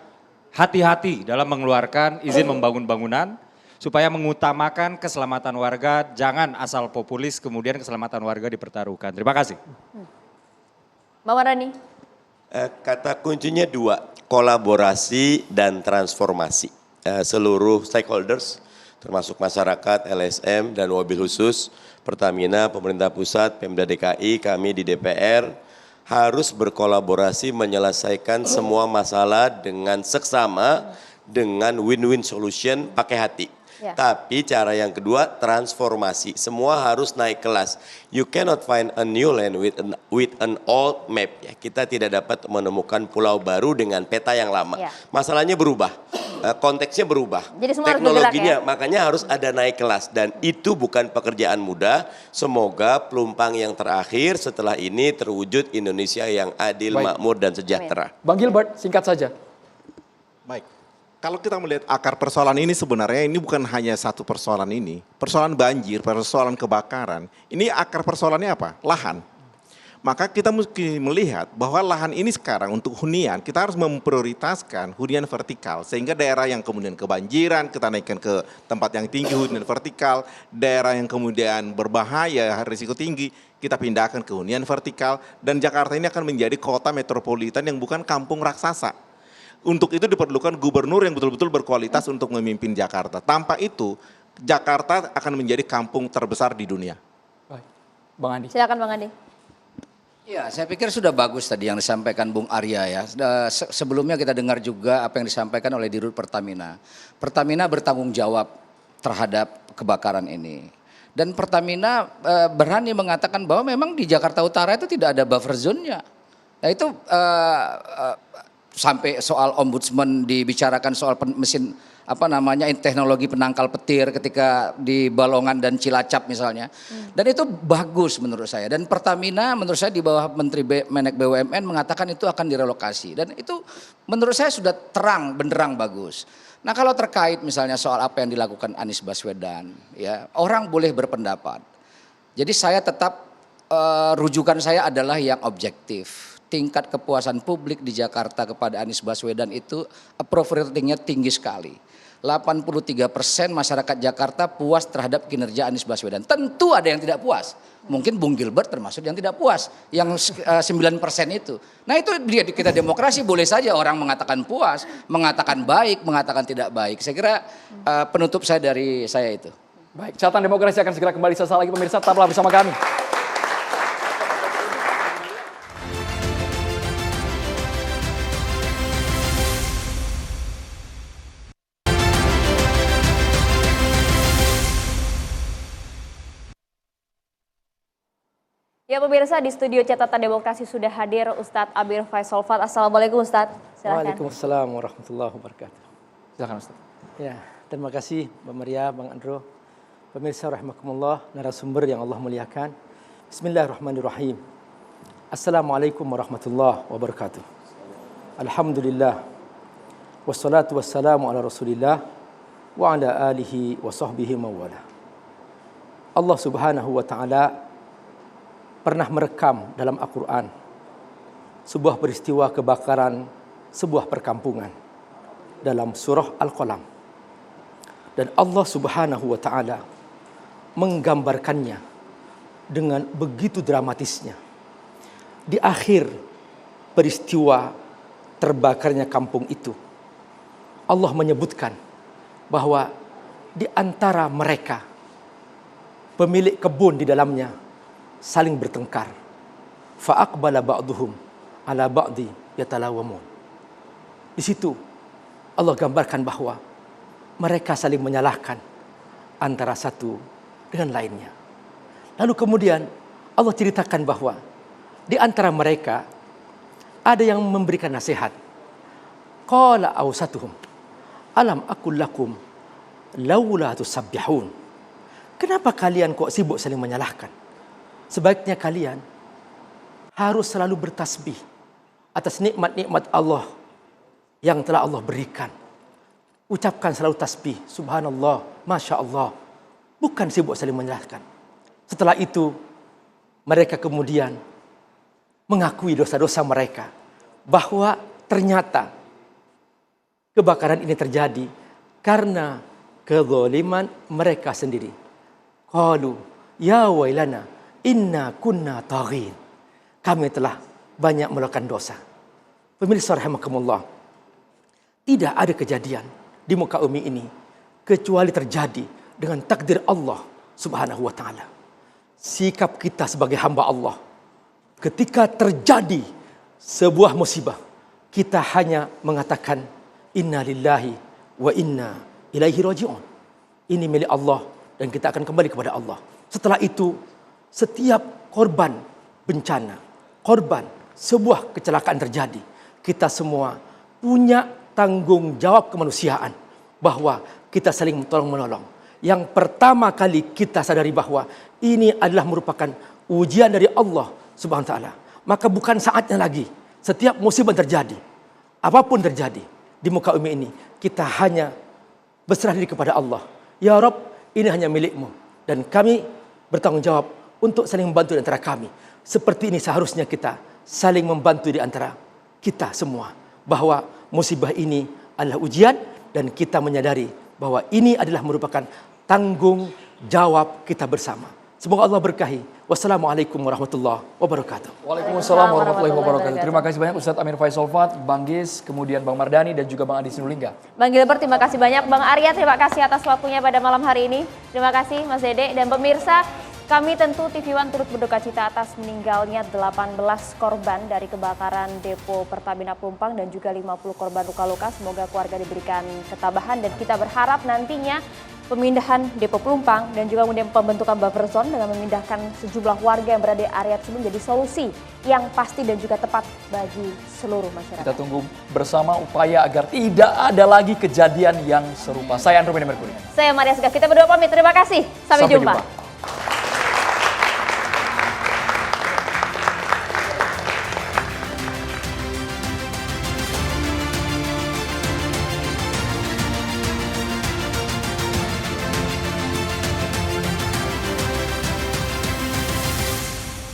hati-hati dalam mengeluarkan izin membangun bangunan supaya mengutamakan keselamatan warga, jangan asal populis kemudian keselamatan warga dipertaruhkan. Terima kasih. Mbak Mardhani. Kata kuncinya dua, kolaborasi dan transformasi. Seluruh stakeholders, termasuk masyarakat, LSM, dan mobil khusus, Pertamina, pemerintah pusat, Pemda DKI, kami di DPR, harus berkolaborasi menyelesaikan semua masalah dengan seksama, dengan win-win solution, pakai hati. Ya. Tapi cara yang kedua, transformasi. Semua harus naik kelas. You cannot find a new land with an old map. Ya, kita tidak dapat menemukan pulau baru dengan peta yang lama. Ya. Masalahnya berubah, konteksnya berubah. Jadi semua harus teknologinya, bergerak, ya? makanya harus ada naik kelas. Dan itu bukan pekerjaan mudah. Semoga pelumpang yang terakhir setelah ini terwujud Indonesia yang adil, Baik. makmur, dan sejahtera. Bang Gilbert, singkat saja. Baik. Kalau kita melihat akar persoalan ini sebenarnya ini bukan hanya satu persoalan ini. Persoalan banjir, persoalan kebakaran. Ini akar persoalannya apa? Lahan. Maka kita mesti melihat bahwa lahan ini sekarang untuk hunian, kita harus memprioritaskan hunian vertikal. Sehingga daerah yang kemudian kebanjiran, kita naikkan ke tempat yang tinggi hunian vertikal. Daerah yang kemudian berbahaya, risiko tinggi, kita pindahkan ke hunian vertikal. Dan Jakarta ini akan menjadi kota metropolitan yang bukan kampung raksasa. Untuk itu diperlukan gubernur yang betul-betul berkualitas untuk memimpin Jakarta. Tanpa itu, Jakarta akan menjadi kampung terbesar di dunia. Baik. Bang Andi. Silakan Bang Andi. Ya, saya pikir sudah bagus tadi yang disampaikan Bung Arya ya. Sebelumnya kita dengar juga apa yang disampaikan oleh Dirut Pertamina. Pertamina bertanggung jawab terhadap kebakaran ini. Dan Pertamina berani mengatakan bahwa memang di Jakarta Utara itu tidak ada buffer zone-nya. Nah itu sampai soal ombudsman dibicarakan soal mesin teknologi penangkal petir ketika di Balongan dan Cilacap misalnya. Dan itu bagus menurut saya. Dan Pertamina menurut saya di bawah Menteri Menek BUMN mengatakan itu akan direlokasi. Dan itu menurut saya sudah terang benderang bagus. Nah kalau terkait misalnya soal apa yang dilakukan Anies Baswedan, ya orang boleh berpendapat. Jadi saya tetap rujukan saya adalah yang objektif. Tingkat kepuasan publik di Jakarta kepada Anies Baswedan itu approval ratingnya tinggi sekali. 83% masyarakat Jakarta puas terhadap kinerja Anies Baswedan. Tentu ada yang tidak puas. Mungkin Bung Gilbert termasuk yang tidak puas. Yang 9% itu. Nah itu dia kita demokrasi boleh saja orang mengatakan puas, mengatakan baik, mengatakan tidak baik. Saya kira penutup saya dari saya itu. Baik, catatan demokrasi akan segera kembali sesaat lagi pemirsa, tetaplah bersama kami. Ya pemirsa, di studio Catatan Demokrasi sudah hadir Ustadz Abir Faisal Fat. Assalamualaikum Ustadz. Silakan. Waalaikumsalam warahmatullahi wabarakatuh. Silakan Ustadz. Ya, terima kasih Mbak Maria, Bang Andro. Pemirsa rahimakumullah, narasumber yang Allah muliakan. Bismillahirrahmanirrahim. Assalamualaikum warahmatullahi wabarakatuh. Alhamdulillah. Wassalatu wassalamu ala Rasulillah wa ala alihi wa sahbihi mawala. Allah Subhanahu wa taala pernah merekam dalam Al-Quran sebuah peristiwa kebakaran sebuah perkampungan dalam surah Al-Qalam. Dan Allah Subhanahu wa taala menggambarkannya dengan begitu dramatisnya. Di akhir peristiwa terbakarnya kampung itu, Allah menyebutkan bahwa di antara mereka pemilik kebun di dalamnya saling bertengkar. Fa'aqbala ba'duhum ala ba'di yatalawamun. Di situ Allah gambarkan bahwa mereka saling menyalahkan antara satu dengan lainnya. Lalu kemudian Allah ceritakan bahwa di antara mereka ada yang memberikan nasihat. Qala awsatuhum alam aqul lakum laula tusabbihun. Kenapa kalian kok sibuk saling menyalahkan? Sebaiknya kalian harus selalu bertasbih atas nikmat-nikmat Allah yang telah Allah berikan. Ucapkan selalu tasbih, subhanallah, masya Allah. Bukan sibuk saling menyalahkan. Setelah itu, mereka kemudian mengakui dosa-dosa mereka. Bahwa ternyata kebakaran ini terjadi karena kezaliman mereka sendiri. Qalu ya wailana inna kunna taghin. Kami telah banyak melakukan dosa. Pemirsa rahimakumullah, tidak ada kejadian di muka bumi ini kecuali terjadi dengan takdir Allah Subhanahu wa taala. Sikap kita sebagai hamba Allah ketika terjadi sebuah musibah, kita hanya mengatakan inna lillahi wa inna ilaihi raji'un. Ini milik Allah dan kita akan kembali kepada Allah. Setelah itu, setiap korban bencana, korban sebuah kecelakaan terjadi, kita semua punya tanggung jawab kemanusiaan bahwa kita saling tolong-menolong. Yang pertama kali kita sadari bahwa ini adalah merupakan ujian dari Allah Subhanahu wa taala. Maka bukan saatnya lagi setiap musibah terjadi, apapun terjadi di muka bumi ini, kita hanya berserah diri kepada Allah. Ya Rabb, ini hanya milikmu dan kami bertanggung jawab untuk saling membantu di antara kami. Seperti ini seharusnya kita saling membantu di antara kita semua, bahwa musibah ini adalah ujian dan kita menyadari bahwa ini adalah merupakan tanggung jawab kita bersama. Semoga Allah berkahi. Wassalamualaikum warahmatullahi wabarakatuh. Waalaikumsalam warahmatullahi wabarakatuh. Terima kasih banyak Ustadz Amir Faisal Fat, Bang Gis, kemudian Bang Mardani dan juga Bang Adi Sinulinga. Bang Gilbert, terima kasih banyak. Bang Arya, terima kasih atas waktunya pada malam hari ini. Terima kasih Mas Dede dan pemirsa. Kami tentu TV One turut berduka cita atas meninggalnya 18 korban dari kebakaran depo Pertamina Pelumpang dan juga 50 korban luka-luka. Semoga keluarga diberikan ketabahan dan kita berharap nantinya pemindahan depo Pelumpang dan juga kemudian pembentukan buffer zone dengan memindahkan sejumlah warga yang berada di area tersebut menjadi solusi yang pasti dan juga tepat bagi seluruh masyarakat. Kita tunggu bersama upaya agar tidak ada lagi kejadian yang serupa. Saya Andrew Merkuri. Saya Maria Segaf. Kita berdua pamit. Terima kasih. Sampai jumpa.